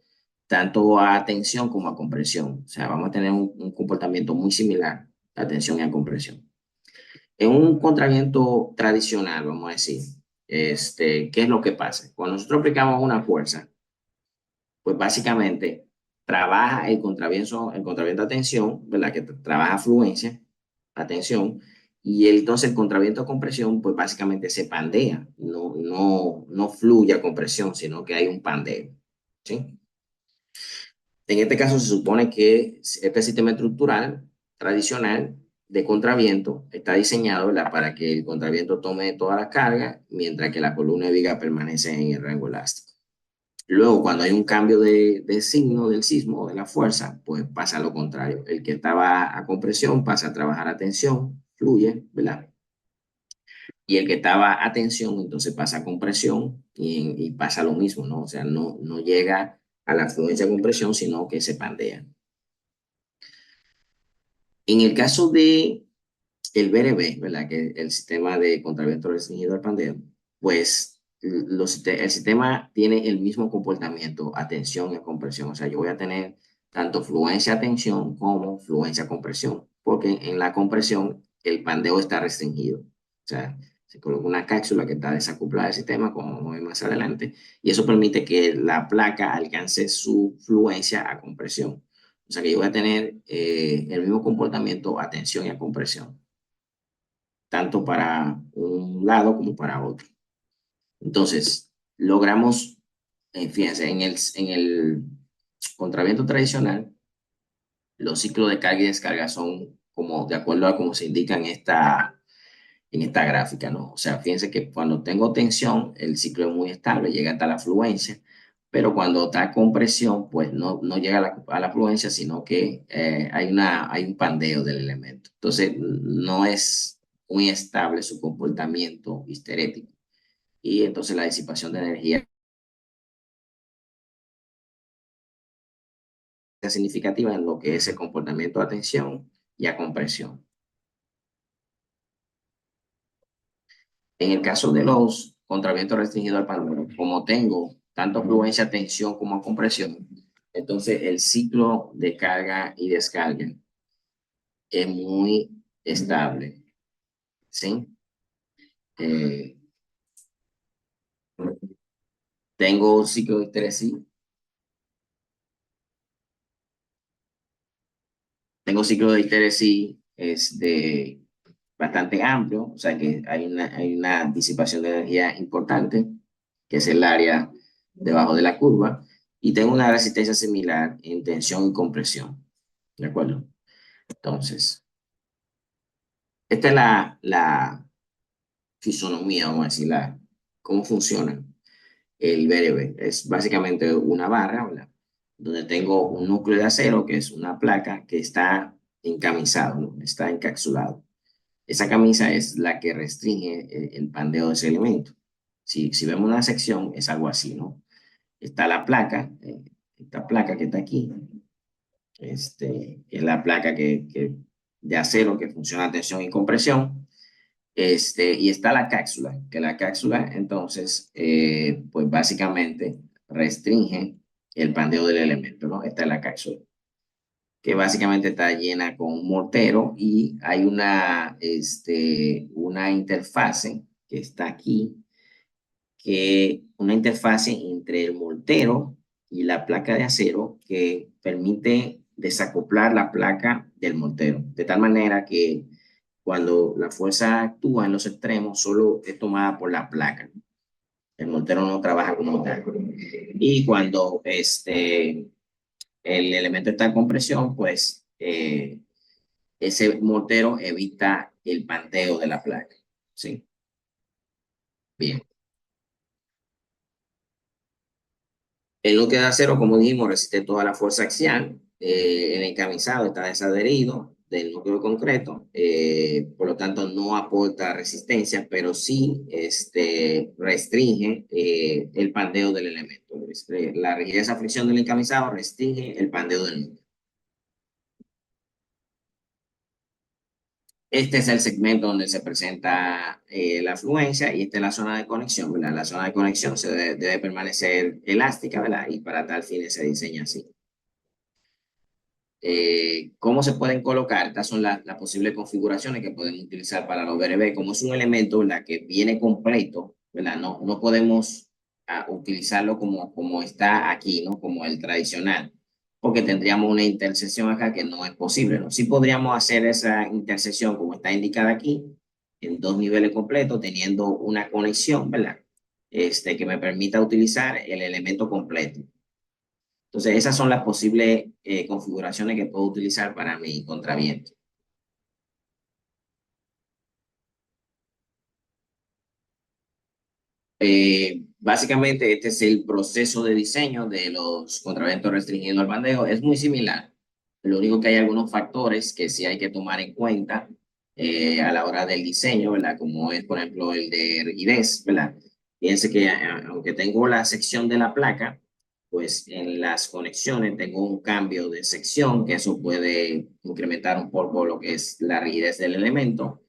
tanto a tensión como a compresión. O sea, vamos a tener un comportamiento muy similar a tensión y a compresión. En un contraviento tradicional, vamos a decir, ¿qué es lo que pasa? Cuando nosotros aplicamos una fuerza, pues básicamente trabaja el contraviento a tensión, ¿verdad? Que trabaja fluencia, a tensión, y entonces el contraviento a compresión, pues básicamente se pandea, no fluye a compresión, sino que hay un pandeo, ¿sí? En este caso se supone que este sistema estructural tradicional de contraviento está diseñado, ¿verdad? Para que el contraviento tome toda la carga, mientras que la columna de viga permanece en el rango elástico. Luego, cuando hay un cambio de signo del sismo, de la fuerza, pues pasa lo contrario. El que estaba a compresión pasa a trabajar a tensión, fluye, ¿verdad? Y el que estaba a tensión, entonces pasa a compresión y pasa lo mismo, ¿no? O sea, no llega a la fluencia de compresión, sino que se pandea. En el caso de el BRB, ¿verdad? Que el sistema de contraviento restringido al pandeo, pues el sistema tiene el mismo comportamiento a tensión y a compresión. O sea, yo voy a tener tanto fluencia a tensión como fluencia a compresión, porque en la compresión el pandeo está restringido. O sea, se coloca una cápsula que está desacoplada del sistema, como vamos a ver más adelante, y eso permite que la placa alcance su fluencia a compresión. O sea que yo voy a tener el mismo comportamiento a tensión y a compresión, tanto para un lado como para otro. Entonces, logramos, fíjense, en el contraviento tradicional, los ciclos de carga y descarga son como de acuerdo a cómo se indica en esta gráfica, ¿no? O sea, fíjense que cuando tengo tensión, el ciclo es muy estable, llega hasta la fluencia. pero cuando está con presión, pues no llega a la fluencia, sino que hay un pandeo del elemento. Entonces, no es muy estable su comportamiento histerético. Y entonces la disipación de energía es significativa en lo que es el comportamiento a tensión y a compresión. En el caso de los contravientos restringidos al pandero, como tengo tanto fluencia a tensión como a compresión, entonces el ciclo de carga y descarga es muy estable, ¿sí? Eh, tengo ciclo de histeresis, tengo ciclo de histeresis bastante amplio, o sea que hay una disipación de energía importante, que es el área debajo de la curva, y tengo una resistencia similar en tensión y compresión, ¿de acuerdo? Entonces, esta es la fisonomía, vamos a decir, cómo funciona el BRB. Es básicamente una barra, ¿verdad? Donde tengo un núcleo de acero, que es una placa que está encamisado, ¿no? Está encapsulado. Esa camisa es la que restringe el pandeo de ese elemento. Si vemos una sección, es algo así, ¿no? Está la placa, esta placa que está aquí, que es la placa de acero que funciona a tensión y compresión. Y está la cápsula, que la cápsula entonces, pues básicamente restringe el pandeo del elemento, ¿no? Esta es la cápsula, que básicamente está llena con un mortero y hay una interfase que está aquí, que una interfase entre el mortero y la placa de acero que permite desacoplar la placa del mortero, de tal manera que cuando la fuerza actúa en los extremos, solo es tomada por la placa. El mortero no trabaja como tal. Y cuando el elemento está en compresión, pues ese mortero evita el panteo de la placa. ¿Sí? Bien. El núcleo de acero, como dijimos, resiste toda la fuerza axial. El encamisado está desadherido del núcleo concreto, por lo tanto no aporta resistencia, pero sí restringe el pandeo del elemento. La rigidez a fricción del encamisado restringe el pandeo del núcleo. Este es el segmento donde se presenta la fluencia y esta es la zona de conexión, ¿verdad? La zona de conexión debe permanecer elástica, ¿verdad? Y para tal fin se diseña así. ¿Cómo se pueden colocar? Estas son las posibles configuraciones que podemos utilizar para los BRB. Como es un elemento, ¿verdad?, que viene completo, ¿verdad? No podemos utilizarlo como está aquí, ¿no? Como el tradicional, porque tendríamos una intersección acá que no es posible, ¿no? Sí podríamos hacer esa intersección como está indicada aquí, en dos niveles completos, teniendo una conexión, ¿verdad? Que me permita utilizar el elemento completo. Entonces, esas son las posibles configuraciones que puedo utilizar para mi contraviento. Básicamente, este es el proceso de diseño de los contraventos restringidos al bandeo. Es muy similar. Lo único que hay algunos factores que sí hay que tomar en cuenta a la hora del diseño, ¿verdad? Como es, por ejemplo, el de rigidez, ¿verdad? Fíjense que aunque tengo la sección de la placa, pues en las conexiones tengo un cambio de sección, que eso puede incrementar un poco lo que es la rigidez del elemento.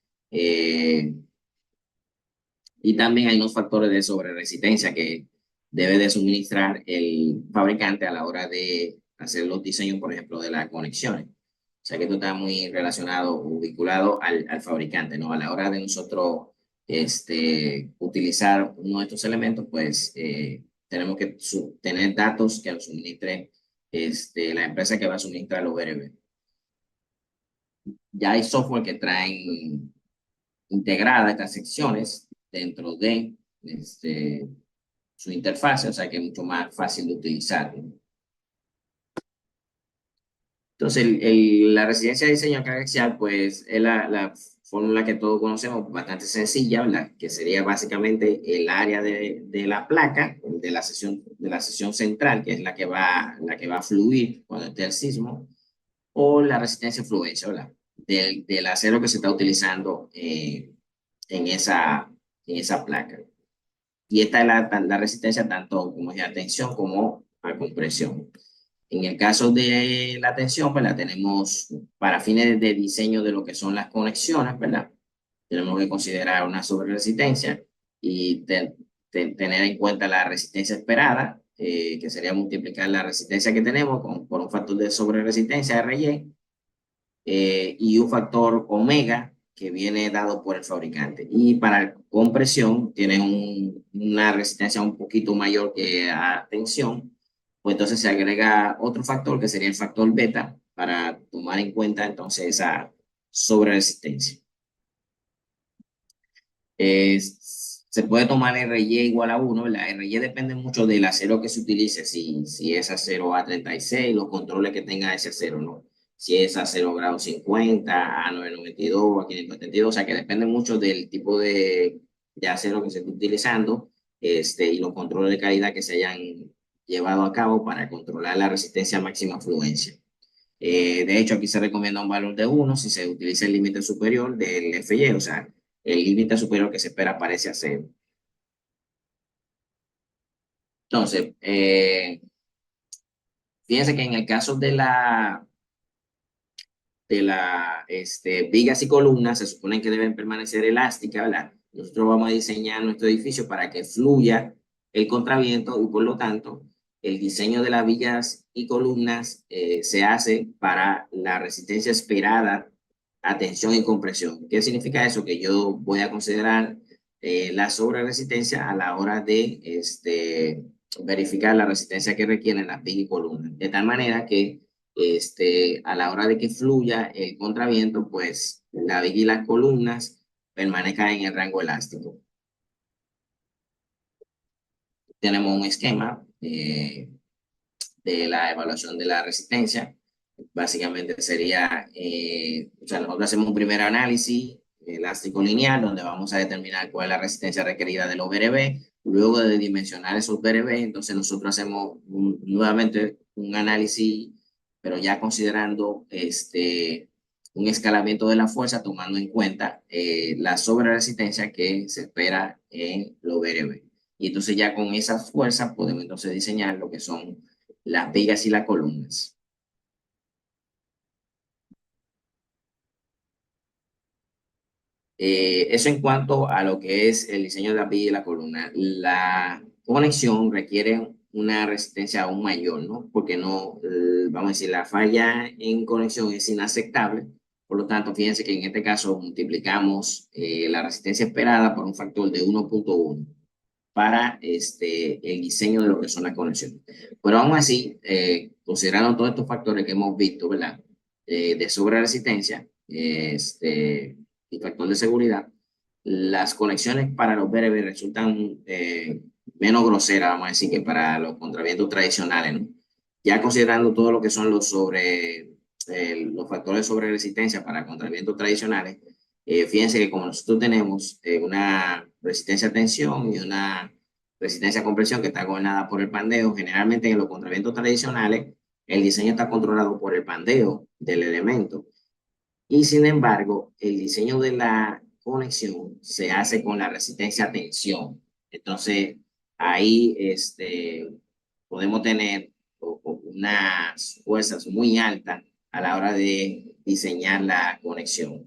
Y también hay unos factores de sobreresistencia que debe de suministrar el fabricante a la hora de hacer los diseños, por ejemplo, de las conexiones. O sea que esto está muy relacionado o vinculado al fabricante, ¿no? A la hora de nosotros utilizar uno de estos elementos, pues tenemos que tener datos que nos suministren la empresa que va a suministrar los BRB. Ya hay software que traen integradas estas secciones dentro de su interfaz, o sea que es mucho más fácil de utilizar. Entonces, la residencia de diseño a carga axial, pues, es la fórmula que todos conocemos, bastante sencilla, ¿verdad? Que sería básicamente el área de la placa, de la sección central, que es la que va a fluir cuando esté el sismo, o la resistencia fluencia, ¿verdad? Del acero que se está utilizando en esa placa. Y esta es la resistencia tanto como a tensión como a compresión. En el caso de la tensión, pues la tenemos para fines de diseño de lo que son las conexiones, ¿verdad? Tenemos que considerar una sobreresistencia y tener en cuenta la resistencia esperada, que sería multiplicar la resistencia que tenemos por un factor de sobreresistencia, RY, y un factor omega que viene dado por el fabricante. Y para compresión tiene una resistencia un poquito mayor que a tensión, pues entonces se agrega otro factor que sería el factor beta para tomar en cuenta entonces esa sobreresistencia. Se puede tomar RY igual a 1, la RY depende mucho del acero que se utilice, si es acero A36, los controles que tenga ese acero, ¿no? Si es acero grado 50, A992, A572, o sea que depende mucho del tipo de acero que se esté utilizando y los controles de calidad que se hayan llevado a cabo para controlar la resistencia máxima fluencia. De hecho, aquí se recomienda un valor de 1 si se utiliza el límite superior del FY, o sea, el límite superior que se espera parece a 0. Entonces, fíjense que en el caso de vigas y columnas se supone que deben permanecer elásticas, ¿verdad? Nosotros vamos a diseñar nuestro edificio para que fluya el contraviento y por lo tanto el diseño de las vigas y columnas se hace para la resistencia esperada a tensión y compresión. ¿Qué significa eso? Que yo voy a considerar la sobreresistencia a la hora de verificar la resistencia que requieren las vigas y columnas. De tal manera que a la hora de que fluya el contraviento, pues la viga y las columnas permanezcan en el rango elástico. Tenemos un esquema de la evaluación de la resistencia. Básicamente sería, o sea, nosotros hacemos un primer análisis elástico lineal donde vamos a determinar cuál es la resistencia requerida de los BRB. Luego de dimensionar esos BRB, entonces nosotros hacemos nuevamente un análisis, pero ya considerando un escalamiento de la fuerza, tomando en cuenta la sobreresistencia que se espera en los BRB. Y entonces ya con esas fuerzas podemos entonces diseñar lo que son las vigas y las columnas. Eso en cuanto a lo que es el diseño de la viga y la columna. La conexión requiere una resistencia aún mayor, ¿no? Porque no, vamos a decir, la falla en conexión es inaceptable. Por lo tanto, fíjense que en este caso multiplicamos la resistencia esperada por un factor de 1.1 para el diseño de lo que son las conexiones. Pero aún así, considerando todos estos factores que hemos visto, ¿verdad? De sobreresistencia, y factor de seguridad, las conexiones para los BRB resultan menos groseras, vamos a decir, que para los contravientos tradicionales, ¿no? Ya considerando todo lo que son los factores de sobreresistencia para contravientos tradicionales, fíjense que como nosotros tenemos una resistencia a tensión y una resistencia a compresión que está gobernada por el pandeo, generalmente en los contravientos tradicionales el diseño está controlado por el pandeo del elemento. Y sin embargo, el diseño de la conexión se hace con la resistencia a tensión. Entonces, ahí podemos tener unas fuerzas muy altas a la hora de diseñar la conexión.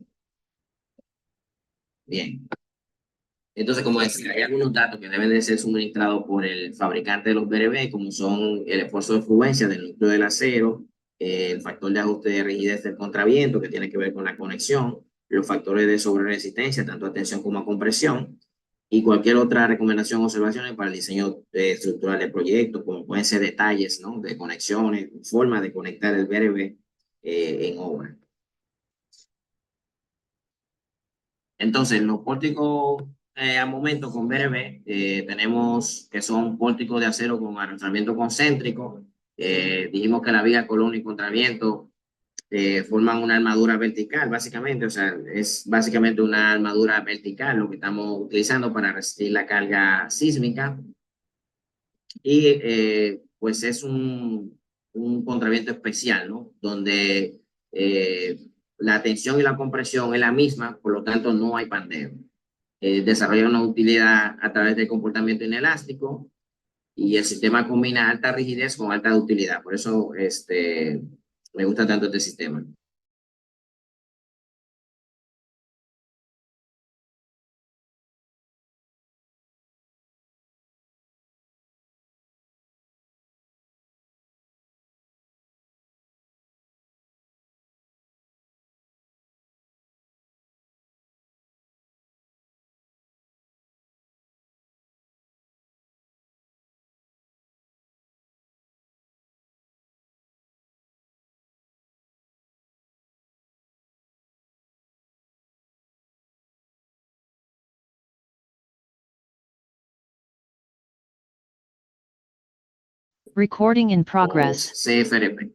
Bien. Entonces, como decía, hay algunos datos que deben de ser suministrados por el fabricante de los BRB, como son el esfuerzo de fluencia del núcleo del acero, el factor de ajuste de rigidez del contraviento, que tiene que ver con la conexión, los factores de sobreresistencia, tanto a tensión como a compresión, y cualquier otra recomendación o observaciones para el diseño estructural del proyecto, como pueden ser detalles, ¿no? De conexiones, formas de conectar el BRB en obra. Entonces, los pórticos al momento con BRB tenemos que son pórticos de acero con arrastramiento concéntrico. Dijimos que la viga, columna y contraviento forman una armadura vertical, básicamente, o sea, es básicamente una armadura vertical lo que estamos utilizando para resistir la carga sísmica y pues es un contraviento especial, ¿no? Donde la tensión y la compresión es la misma, por lo tanto no hay pandeo. Desarrolla una utilidad a través del comportamiento inelástico y el sistema combina alta rigidez con alta ductilidad. Por eso me gusta tanto este sistema. Recording in progress. CFRP.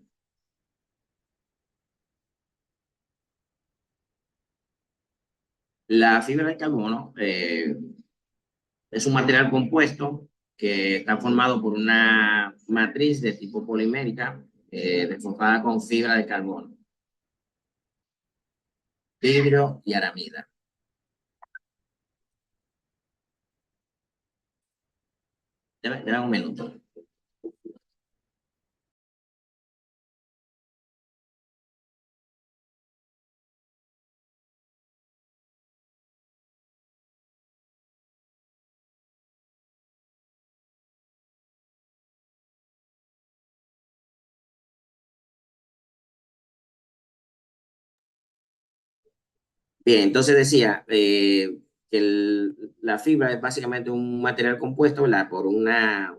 La fibra de carbono es un material compuesto que está formado por una matriz de tipo polimérica reforzada con fibra de carbono, vidrio y aramida. Dame un minuto. Bien, entonces decía que la fibra es básicamente un material compuesto, ¿verdad? Por una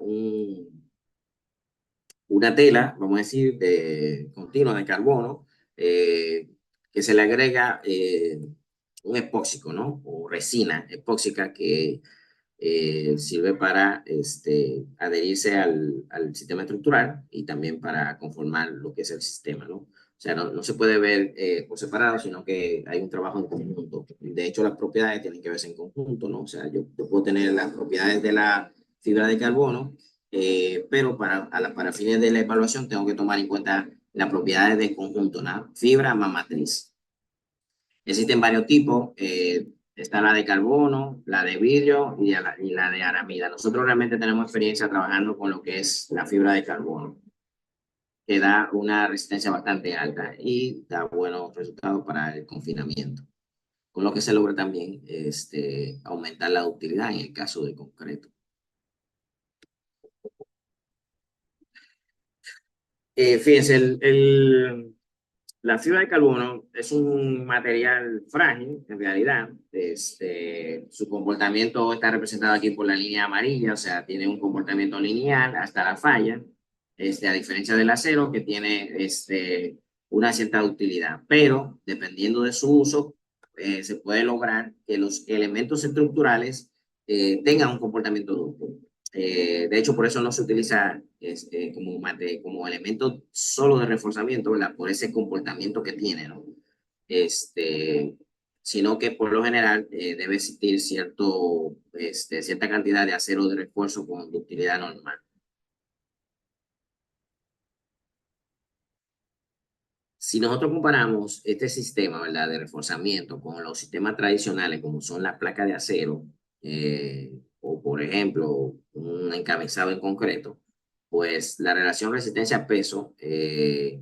tela, vamos a decir, continua de carbono, que se le agrega un epóxico, ¿no? O resina epóxica que sirve para adherirse al sistema estructural y también para conformar lo que es el sistema, ¿no? O sea, no se puede ver por separado, sino que hay un trabajo en conjunto. De hecho, las propiedades tienen que verse en conjunto, ¿no? O sea, yo puedo tener las propiedades de la fibra de carbono, pero para fines de la evaluación tengo que tomar en cuenta las propiedades del conjunto, ¿no? Fibra más matriz. Existen varios tipos. Está la de carbono, la de vidrio y la de aramida. Nosotros realmente tenemos experiencia trabajando con lo que es la fibra de carbono, que da una resistencia bastante alta y da buenos resultados para el confinamiento. Con lo que se logra también aumentar la ductilidad en el caso de concreto. Fíjense, la fibra de carbono es un material frágil, en realidad. Su comportamiento está representado aquí por la línea amarilla, o sea, tiene un comportamiento lineal hasta la falla, a diferencia del acero, que tiene una cierta ductilidad. Pero, dependiendo de su uso, se puede lograr que los elementos estructurales tengan un comportamiento dúctil. De hecho, por eso no se utiliza como elemento solo de reforzamiento, ¿verdad? Por ese comportamiento que tiene, ¿no? Sino que por lo general debe existir cierta cantidad de acero de refuerzo con ductilidad normal. Si nosotros comparamos este sistema, ¿verdad?, de reforzamiento con los sistemas tradicionales, como son las placas de acero, o por ejemplo, un encabezado en concreto, pues la relación resistencia-peso es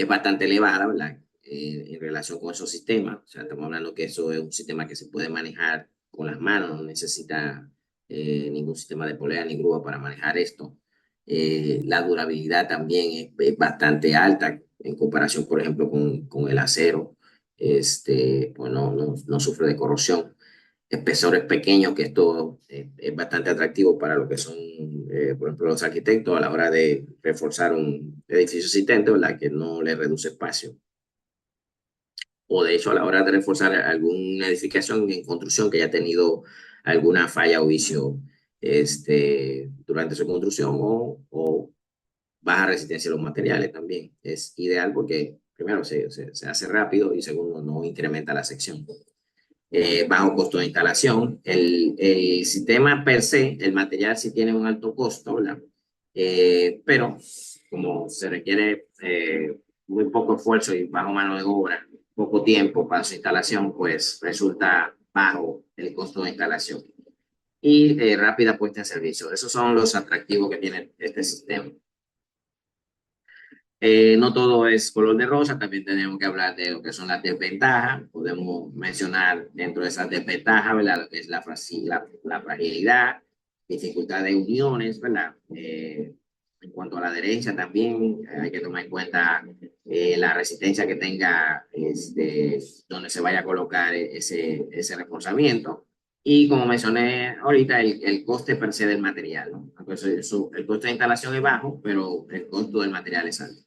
bastante elevada, ¿verdad? En relación con esos sistemas. O sea, estamos hablando que eso es un sistema que se puede manejar con las manos, no necesita ningún sistema de polea ni grúa para manejar esto. La durabilidad también es bastante alta en comparación, por ejemplo, con el acero. Pues no sufre de corrosión. Espesores pequeños, que esto es bastante atractivo para lo que son, por ejemplo, los arquitectos a la hora de reforzar un edificio existente, ¿verdad? Que no le reduce espacio. O de hecho, a la hora de reforzar alguna edificación en construcción que haya tenido alguna falla o vicio durante su construcción o baja resistencia a los materiales también. Es ideal porque primero se hace rápido y segundo no incrementa la sección. Bajo costo de instalación. El sistema per se, el material sí tiene un alto costo, ¿verdad? Pero como se requiere muy poco esfuerzo y bajo mano de obra, poco tiempo para su instalación, pues resulta bajo el costo de instalación. Y rápida puesta en servicio. Esos son los atractivos que tiene este sistema. No todo es color de rosa, también tenemos que hablar de lo que son las desventajas. Podemos mencionar dentro de esas desventajas, ¿verdad? Lo que es la fragilidad, dificultad de uniones, ¿verdad? En cuanto a la adherencia también hay que tomar en cuenta la resistencia que tenga donde se vaya a colocar ese reforzamiento. Y como mencioné ahorita, el coste per se del material, ¿no? Entonces, el costo de instalación es bajo, pero el costo del material es alto.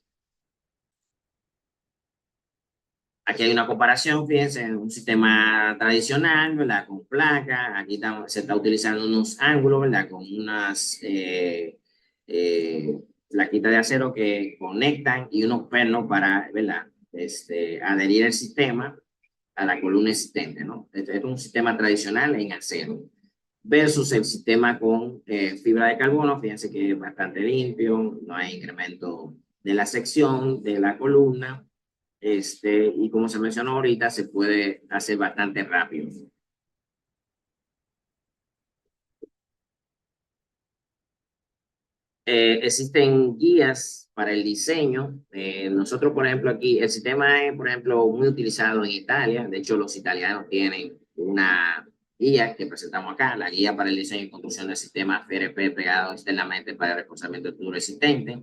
Aquí hay una comparación, fíjense, en un sistema tradicional, ¿verdad? Con placa, aquí se está utilizando unos ángulos, ¿verdad? Con unas plaquitas de acero que conectan y unos pernos para, ¿verdad? Adherir el sistema a la columna existente, ¿no? Este es un sistema tradicional en acero versus el sistema con fibra de carbono, fíjense que es bastante limpio, no hay incremento de la sección de la columna. Y como se mencionó ahorita, se puede hacer bastante rápido. Existen guías para el diseño. Nosotros, por ejemplo, aquí, el sistema es, por ejemplo, muy utilizado en Italia. De hecho, los italianos tienen una guía que presentamos acá, la guía para el diseño y construcción del sistema FRP pegado externamente para el reforzamiento de estructura existente,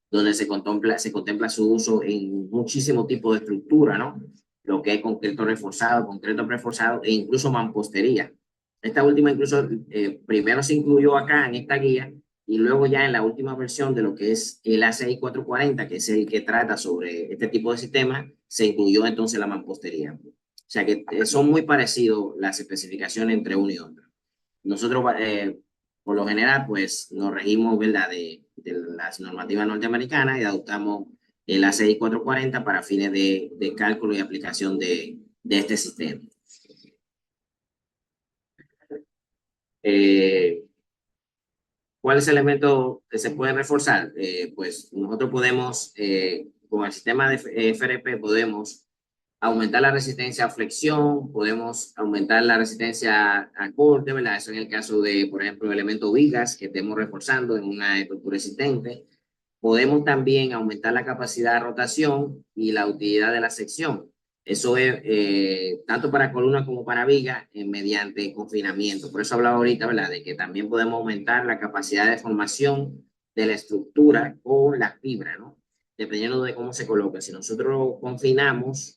donde se contempla su uso en muchísimo tipo de estructura, ¿no? Lo que es concreto reforzado, concreto preforzado e incluso mampostería. Esta última incluso primero se incluyó acá en esta guía y luego ya en la última versión de lo que es el ACI 440, que es el que trata sobre este tipo de sistema, se incluyó entonces la mampostería. O sea que son muy parecidos las especificaciones entre uno y otro. Nosotros, por lo general, pues nos regimos, ¿verdad?, de las normativas norteamericanas y adoptamos el ACI 440 para fines de cálculo y aplicación de este sistema. ¿Cuál es el elemento que se puede reforzar? Pues nosotros podemos, con el sistema de FRP, podemos aumentar la resistencia a flexión, podemos aumentar la resistencia a corte, ¿verdad? Eso en el caso de, por ejemplo, el elemento vigas que estemos reforzando en una estructura existente. Podemos también aumentar la capacidad de rotación y la utilidad de la sección. Eso es tanto para columna como para viga mediante confinamiento. Por eso hablaba ahorita, ¿verdad?, de que también podemos aumentar la capacidad de formación de la estructura con la fibra, ¿no? Dependiendo de cómo se coloque. Si nosotros confinamos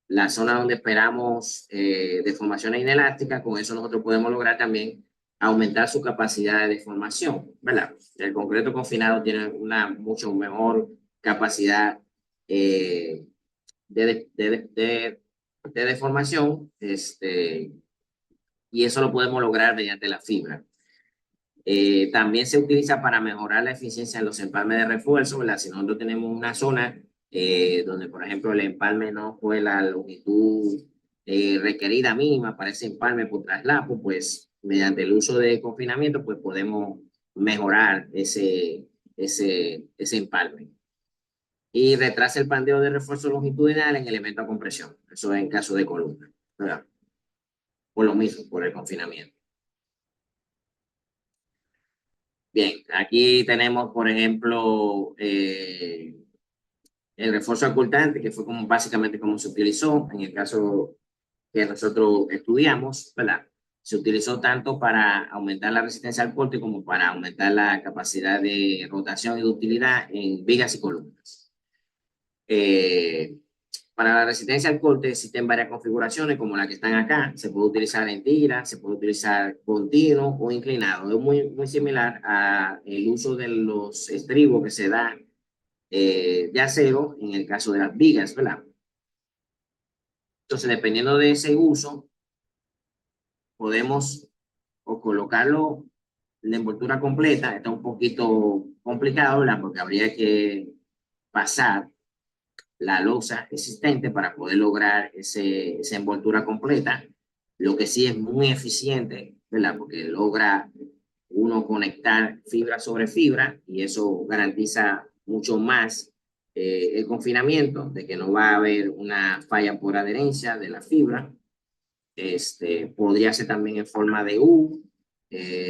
la zona donde esperamos deformaciones inelásticas, con eso nosotros podemos lograr también aumentar su capacidad de deformación, ¿verdad? El concreto confinado tiene una mucho mejor capacidad de deformación, y eso lo podemos lograr mediante la fibra. También se utiliza para mejorar la eficiencia en los empalmes de refuerzo, ¿verdad? Si nosotros tenemos una zona donde, por ejemplo, el empalme no fue la longitud requerida mínima para ese empalme por traslapo, pues mediante el uso de confinamiento, pues podemos mejorar ese empalme. Y retrasa el pandeo de refuerzo longitudinal en elemento a compresión. Eso es en caso de columna, ¿verdad? Por lo mismo, por el confinamiento. Bien, aquí tenemos, por ejemplo, el refuerzo ocultante, que fue básicamente como se utilizó en el caso que nosotros estudiamos, ¿verdad? Se utilizó tanto para aumentar la resistencia al corte como para aumentar la capacidad de rotación y de utilidad en vigas y columnas. Para la resistencia al corte existen varias configuraciones como la que están acá. Se puede utilizar en tira, se puede utilizar continuo o inclinado. Es muy similar al uso de los estribos que se da de acero en el caso de las vigas, ¿verdad? Entonces, dependiendo de ese uso, podemos o colocarlo la envoltura completa. Está un poquito complicado, ¿verdad? Porque habría que pasar la losa existente para poder lograr esa envoltura completa. Lo que sí es muy eficiente, ¿verdad? Porque logra uno conectar fibra sobre fibra y eso garantiza mucho más el confinamiento, de que no va a haber una falla por adherencia de la fibra. Podría ser también en forma de U.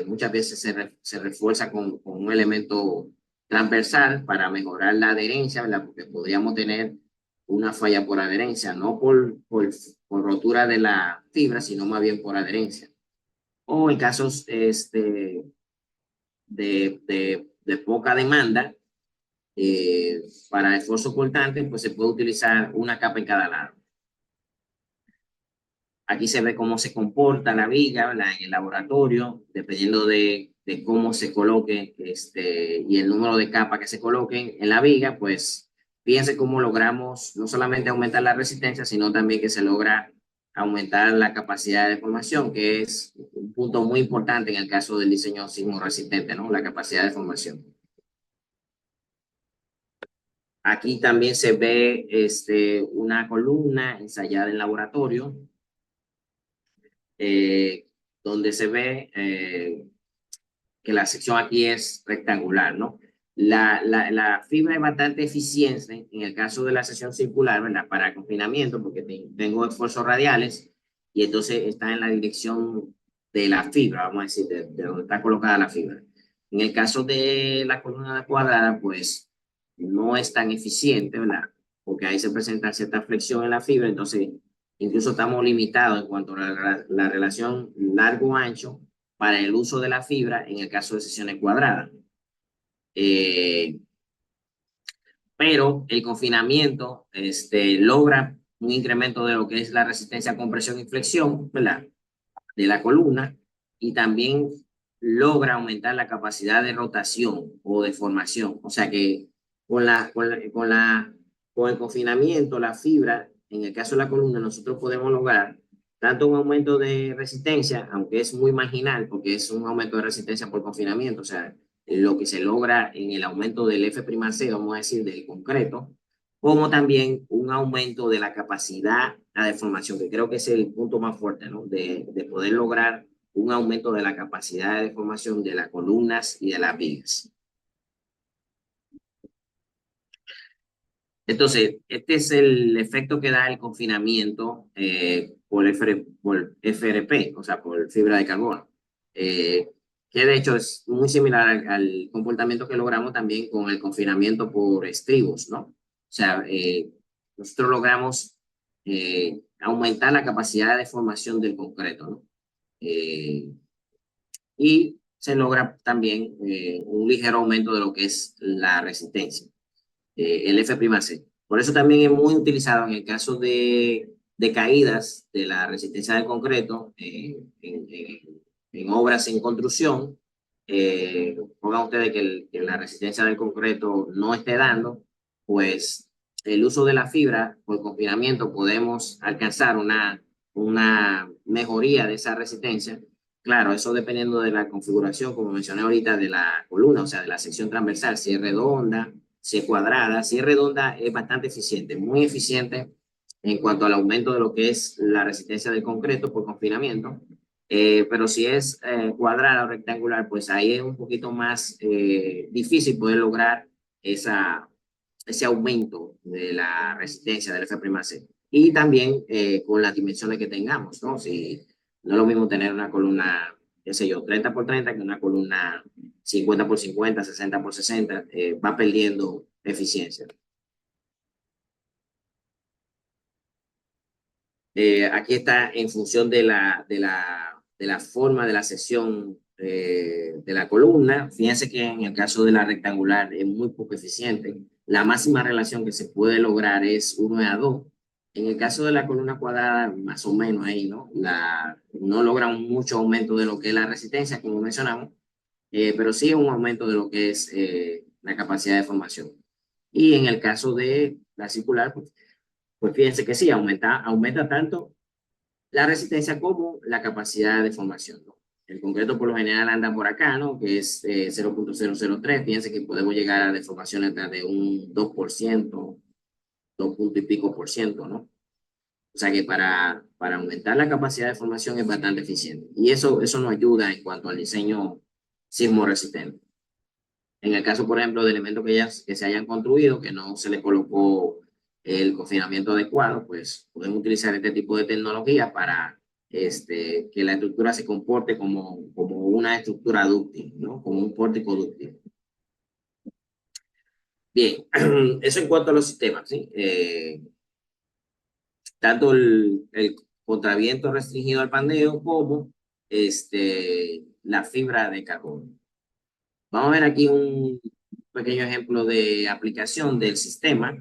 Muchas veces se refuerza con un elemento transversal para mejorar la adherencia, ¿verdad? Porque podríamos tener una falla por adherencia, no por rotura de la fibra, sino más bien por adherencia. O en casos de poca demanda, para esfuerzo cortante, pues se puede utilizar una capa en cada lado. Aquí se ve cómo se comporta la viga, ¿verdad? En el laboratorio, dependiendo de cómo se coloque y el número de capas que se coloquen en la viga, pues fíjense cómo logramos no solamente aumentar la resistencia, sino también que se logra aumentar la capacidad de deformación, que es un punto muy importante en el caso del diseño sismo resistente, ¿no? La capacidad de deformación. Aquí también se ve una columna ensayada en laboratorio, donde se ve que la sección aquí es rectangular, ¿no? La fibra es bastante eficiente en el caso de la sección circular, ¿verdad? Para confinamiento, porque tengo esfuerzos radiales y entonces está en la dirección de la fibra, vamos a decir, de donde está colocada la fibra. En el caso de la columna cuadrada, pues no es tan eficiente, ¿verdad? Porque ahí se presenta cierta flexión en la fibra, entonces incluso estamos limitados en cuanto a la relación largo-ancho para el uso de la fibra en el caso de secciones cuadradas. Pero el confinamiento logra un incremento de lo que es la resistencia a compresión y flexión, ¿verdad? De la columna, y también logra aumentar la capacidad de rotación o de formación. O sea que con el confinamiento, la fibra, en el caso de la columna, nosotros podemos lograr tanto un aumento de resistencia, aunque es muy marginal, porque es un aumento de resistencia por confinamiento, o sea, lo que se logra en el aumento del F'C, vamos a decir, del concreto, como también un aumento de la capacidad a deformación, que creo que es el punto más fuerte, ¿no? De poder lograr un aumento de la capacidad de deformación de las columnas y de las vigas. Entonces, este es el efecto que da el confinamiento por FRP, o sea, por fibra de carbono, que de hecho es muy similar al comportamiento que logramos también con el confinamiento por estribos, ¿no? O sea, nosotros logramos aumentar la capacidad de formación del concreto, ¿no? Y se logra también un ligero aumento de lo que es la resistencia, el F'C. Por eso también es muy utilizado en el caso de caídas de la resistencia del concreto en obras en construcción. Pongan ustedes que la resistencia del concreto no esté dando, pues el uso de la fibra por confinamiento podemos alcanzar una mejoría de esa resistencia. Claro, eso dependiendo de la configuración, como mencioné ahorita, de la columna, o sea, de la sección transversal, si es redonda, si es cuadrada. Si es redonda, es bastante eficiente, muy eficiente en cuanto al aumento de lo que es la resistencia del concreto por confinamiento. Pero si es cuadrada o rectangular, pues ahí es un poquito más difícil poder lograr ese aumento de la resistencia del F'C. Y también con las dimensiones que tengamos, ¿no? Si no es lo mismo tener una columna, qué sé yo, 30 por 30 que una columna 50 por 50, 60 por 60, va perdiendo eficiencia. Aquí está en función de la forma de la sección de la columna. Fíjense que en el caso de la rectangular es muy poco eficiente. La máxima relación que se puede lograr es 1:2. En el caso de la columna cuadrada, más o menos ahí, ¿no? No logra mucho aumento de lo que es la resistencia, como mencionamos, pero sí un aumento de lo que es la capacidad de formación. Y en el caso de la circular, pues fíjense que sí, aumenta tanto la resistencia como la capacidad de formación, ¿no? El concreto por lo general anda por acá, ¿no? Que es 0.003. Fíjense que podemos llegar a deformaciones de un 2%, 2 punto y pico por ciento, ¿no? O sea que para aumentar la capacidad de formación es bastante eficiente. Y eso nos ayuda en cuanto al diseño sismo resistente. En el caso, por ejemplo, de elementos que se hayan construido, que no se le colocó el confinamiento adecuado, pues podemos utilizar este tipo de tecnología para que la estructura se comporte como una estructura dúctil, ¿no? Como un pórtico dúctil. Bien, eso en cuanto a los sistemas, ¿sí? Tanto el contraviento restringido al pandeo como la fibra de carbono. Vamos a ver aquí un pequeño ejemplo de aplicación del sistema.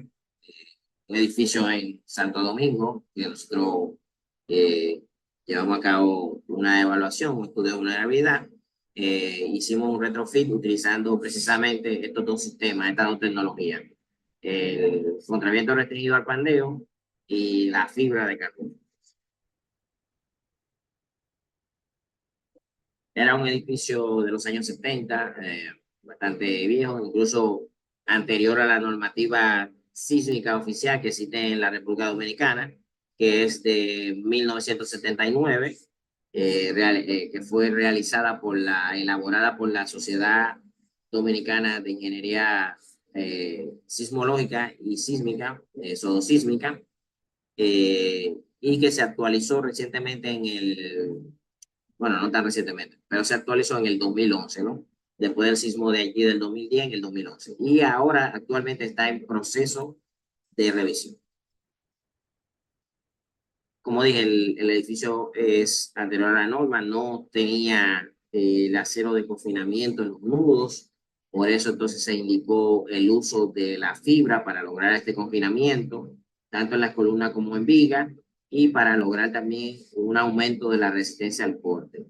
Un edificio en Santo Domingo, que nosotros eh, llevamos a cabo una evaluación, un estudio de vulnerabilidad. Hicimos un retrofit utilizando precisamente estos dos sistemas, estas dos tecnologías. El contraviento restringido al pandeo y la fibra de carbono. Era un edificio de los años 70, bastante viejo, incluso anterior a la normativa sísmica oficial que existe en la República Dominicana, que es de 1979, que fue elaborada por la Sociedad Dominicana de Ingeniería Sismológica y Sísmica, Sodosísmica, y que se actualizó recientemente bueno, no tan recientemente, pero se actualizó en el 2011, ¿no? Después del sismo de allí del 2010 en el 2011. Y ahora actualmente está en proceso de revisión. Como dije, el edificio es anterior a la norma, no tenía el acero de confinamiento en los nudos, por eso entonces se indicó el uso de la fibra para lograr este confinamiento, tanto en las columnas como en vigas, y para lograr también un aumento de la resistencia al corte.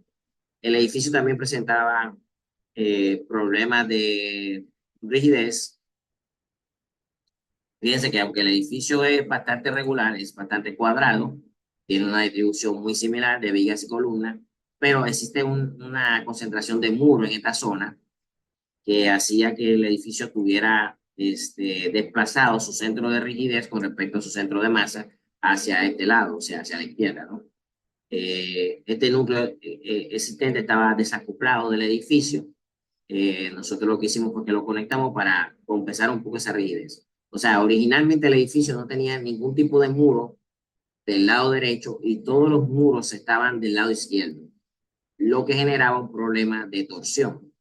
El edificio también presentaba problemas de rigidez. Fíjense que aunque el edificio es bastante regular, es bastante cuadrado, tiene una distribución muy similar de vigas y columnas, pero existe una concentración de muro en esta zona que hacía que el edificio tuviera desplazado su centro de rigidez con respecto a su centro de masa hacia este lado, o sea, hacia la izquierda, ¿no? Este núcleo existente estaba desacoplado del edificio. Nosotros lo que hicimos fue que lo conectamos para compensar un poco esa rigidez. O sea, originalmente el edificio no tenía ningún tipo de muro del lado derecho y todos los muros estaban del lado izquierdo, lo que generaba un problema de torsión.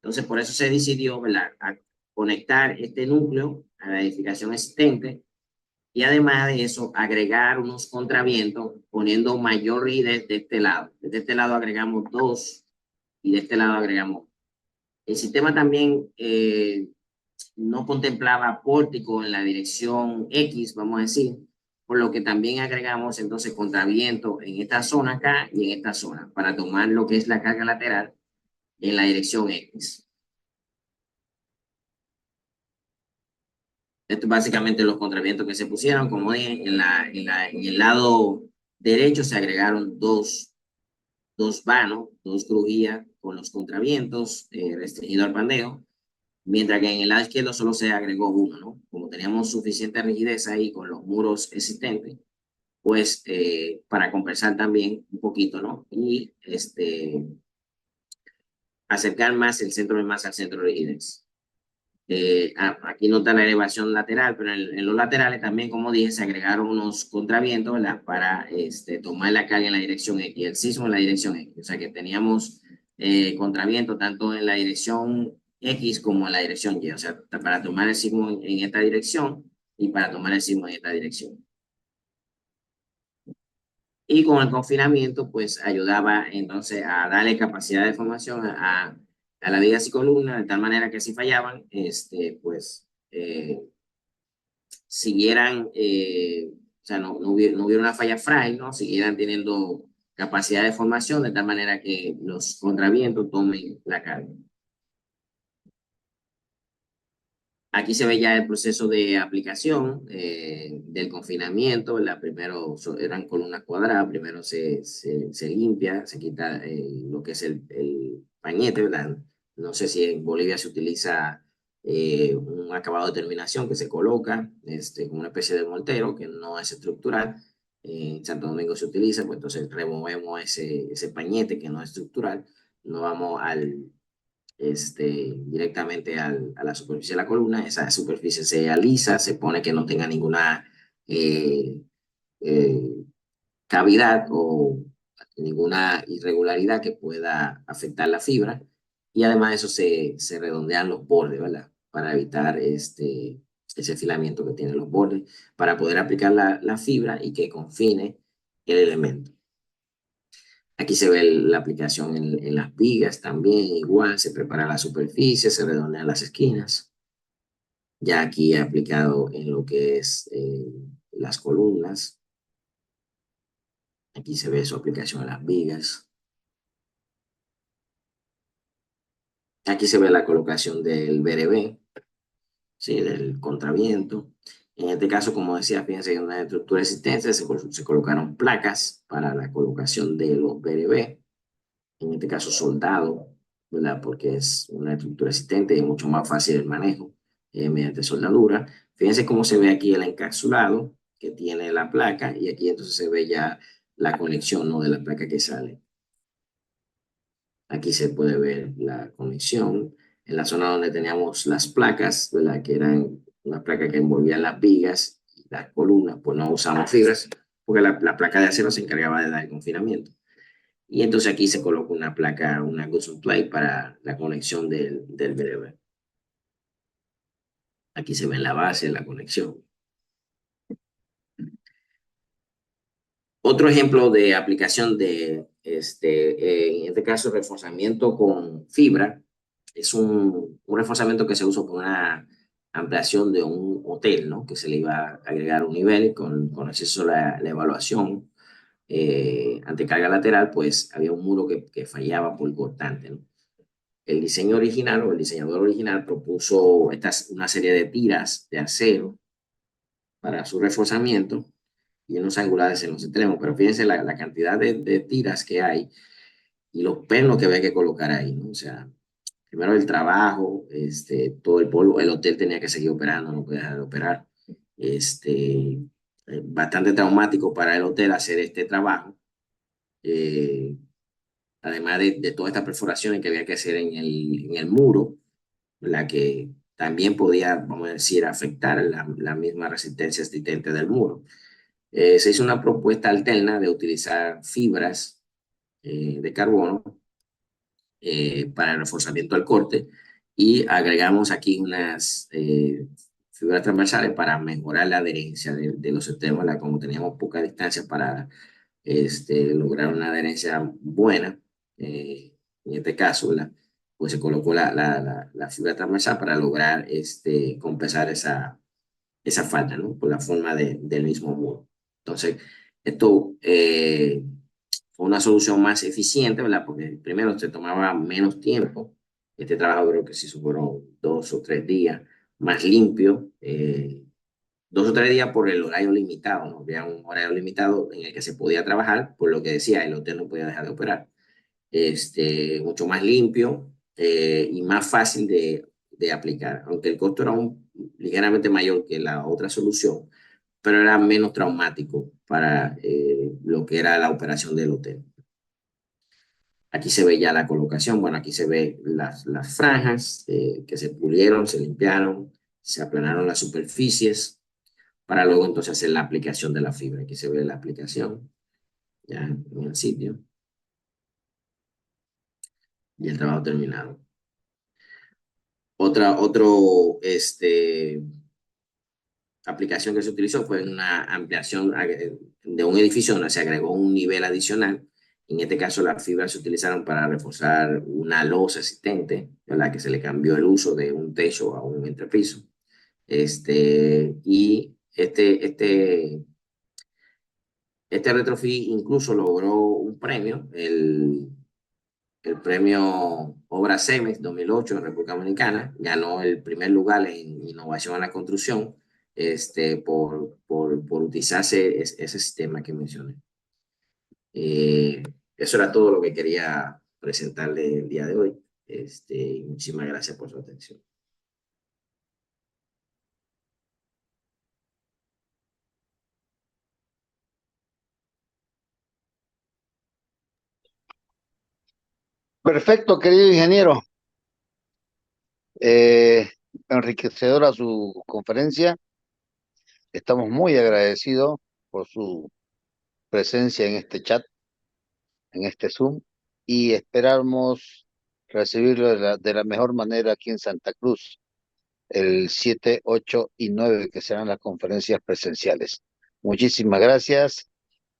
Entonces, por eso se decidió, ¿verdad?, a conectar este núcleo a la edificación existente y además de eso, agregar unos contravientos poniendo mayor rigidez de este lado. De este lado agregamos 2 y de este lado agregamos. El sistema también no contemplaba pórtico en la dirección X, vamos a decir, por lo que también agregamos entonces contraviento en esta zona acá y en esta zona para tomar lo que es la carga lateral en la dirección X. Esto es básicamente los contravientos que se pusieron. Como dije, en el lado derecho se agregaron dos vanos, 2 crujías con los contravientos restringido al pandeo, mientras que en el lado izquierdo solo se agregó uno, ¿no? Como teníamos suficiente rigidez ahí con los muros existentes, pues para compensar también un poquito, ¿no? Y acercar más el centro de masa al centro de rigidez. Aquí no está la elevación lateral, pero en los laterales también, como dije, se agregaron unos contravientos, ¿verdad?, para tomar la carga en la dirección X y el sismo en la dirección X. O sea que teníamos contraviento tanto en la dirección X como en la dirección Y. O sea, para tomar el sismo en esta dirección y para tomar el sismo en esta dirección. Y con el confinamiento, pues ayudaba entonces a darle capacidad de formación a las vigas y columnas, de tal manera que si fallaban, pues siguieran, o sea, no hubiera una falla frágil, ¿no? Siguieran teniendo capacidad de formación, de tal manera que los contravientos tomen la carga. Aquí se ve ya el proceso de aplicación del confinamiento. Primero eran columnas cuadradas, primero se limpia, se quita lo que es el pañete, ¿verdad? No sé si en Bolivia se utiliza un acabado de terminación que se coloca como una especie de mortero que no es estructural. En Santo Domingo se utiliza, pues entonces removemos ese pañete que no es estructural, nos vamos directamente a la superficie de la columna. Esa superficie se alisa, se pone que no tenga ninguna eh, eh, cavidad o ninguna irregularidad que pueda afectar la fibra. Y además de eso se redondean los bordes, ¿verdad? Para evitar ese filamiento que tienen los bordes, para poder aplicar la fibra y que confine el elemento. Aquí se ve la aplicación en las vigas también, igual se prepara la superficie, se redondean las esquinas. Ya aquí he aplicado en lo que es las columnas. Aquí se ve su aplicación en las vigas. Aquí se ve la colocación del BRB, ¿sí? Del contraviento. En este caso, como decía, fíjense, en una estructura existente se colocaron placas para la colocación de los BRB. En este caso soldado, ¿verdad? Porque es una estructura existente y es mucho más fácil el manejo mediante soldadura. Fíjense cómo se ve aquí el encapsulado que tiene la placa y aquí entonces se ve ya la conexión, ¿no? De la placa que sale. Aquí se puede ver la conexión en la zona donde teníamos las placas, ¿verdad? Que eran unas placas que envolvían las vigas y las columnas, pues no usamos fibras porque la placa de acero se encargaba de dar el confinamiento. Y entonces aquí se coloca una placa, una Gusum Plate para la conexión del BRB. Aquí se ve en la base la conexión. Otro ejemplo de aplicación de, en este caso, reforzamiento con fibra, es un reforzamiento que se usa por una ampliación de un hotel, ¿no? Que se le iba a agregar un nivel con acceso a la evaluación. Ante carga lateral, pues había un muro que fallaba por cortante, ¿no? El diseño original o el diseñador original propuso una serie de tiras de acero para su reforzamiento y unos angulares en los extremos, pero fíjense la cantidad de tiras que hay y los pernos que había que colocar ahí, ¿no? O sea, primero el trabajo, todo el polvo, el hotel tenía que seguir operando, no podía dejar de operar. Bastante traumático para el hotel hacer este trabajo. Además de todas estas perforaciones que había que hacer en el muro, la que también podía, vamos a decir, afectar la misma resistencia existente del muro. Se hizo una propuesta alterna de utilizar fibras de carbono para el reforzamiento al corte y agregamos aquí unas fibras transversales para mejorar la adherencia de los extremos, como teníamos poca distancia para lograr una adherencia buena, en este caso, ¿verdad? Pues se colocó la fibra transversal para lograr compensar esa falta, ¿no? Por la forma del mismo muro. Entonces, esto fue una solución más eficiente, ¿verdad? Porque primero se tomaba menos tiempo. Este trabajo creo que sí fueron 2 o 3 días, más limpio. 2 o 3 días por el horario limitado, ¿no? Había un horario limitado en el que se podía trabajar, por lo que decía, el hotel no podía dejar de operar. Mucho más limpio y más fácil de aplicar, aunque el costo era ligeramente mayor que la otra solución, pero era menos traumático para lo que era la operación del hotel. Aquí se ve ya la colocación, bueno, aquí se ve las franjas que se pulieron, se limpiaron, se aplanaron las superficies para luego entonces hacer la aplicación de la fibra. Aquí se ve la aplicación ya en el sitio y el trabajo terminado. Otro aplicación que se utilizó fue una ampliación de un edificio donde se agregó un nivel adicional. En este caso, las fibras se utilizaron para reforzar una losa existente, ¿verdad? Que se le cambió el uso de un techo a un entrepiso. Y este retrofit incluso logró un premio, el premio Obra CEMEX 2008 en República Dominicana. Ganó el primer lugar en innovación en la construcción por utilizarse ese sistema que mencioné. Eso era todo lo que quería presentarle el día de hoy. Muchísimas gracias por su atención. Perfecto, querido ingeniero. Eh, Enriquecedora su conferencia. Estamos muy agradecidos por su presencia en este chat, en este Zoom, y esperamos recibirlo de la mejor manera aquí en Santa Cruz, el 7, 8 y 9, que serán las conferencias presenciales. Muchísimas gracias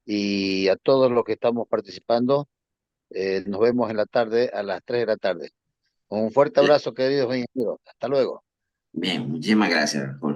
y a todos los que estamos participando, nos vemos en la tarde a las 3 de la tarde. Un fuerte abrazo, queridos ingenieros. Hasta luego. Bien, muchísimas gracias, Jorge.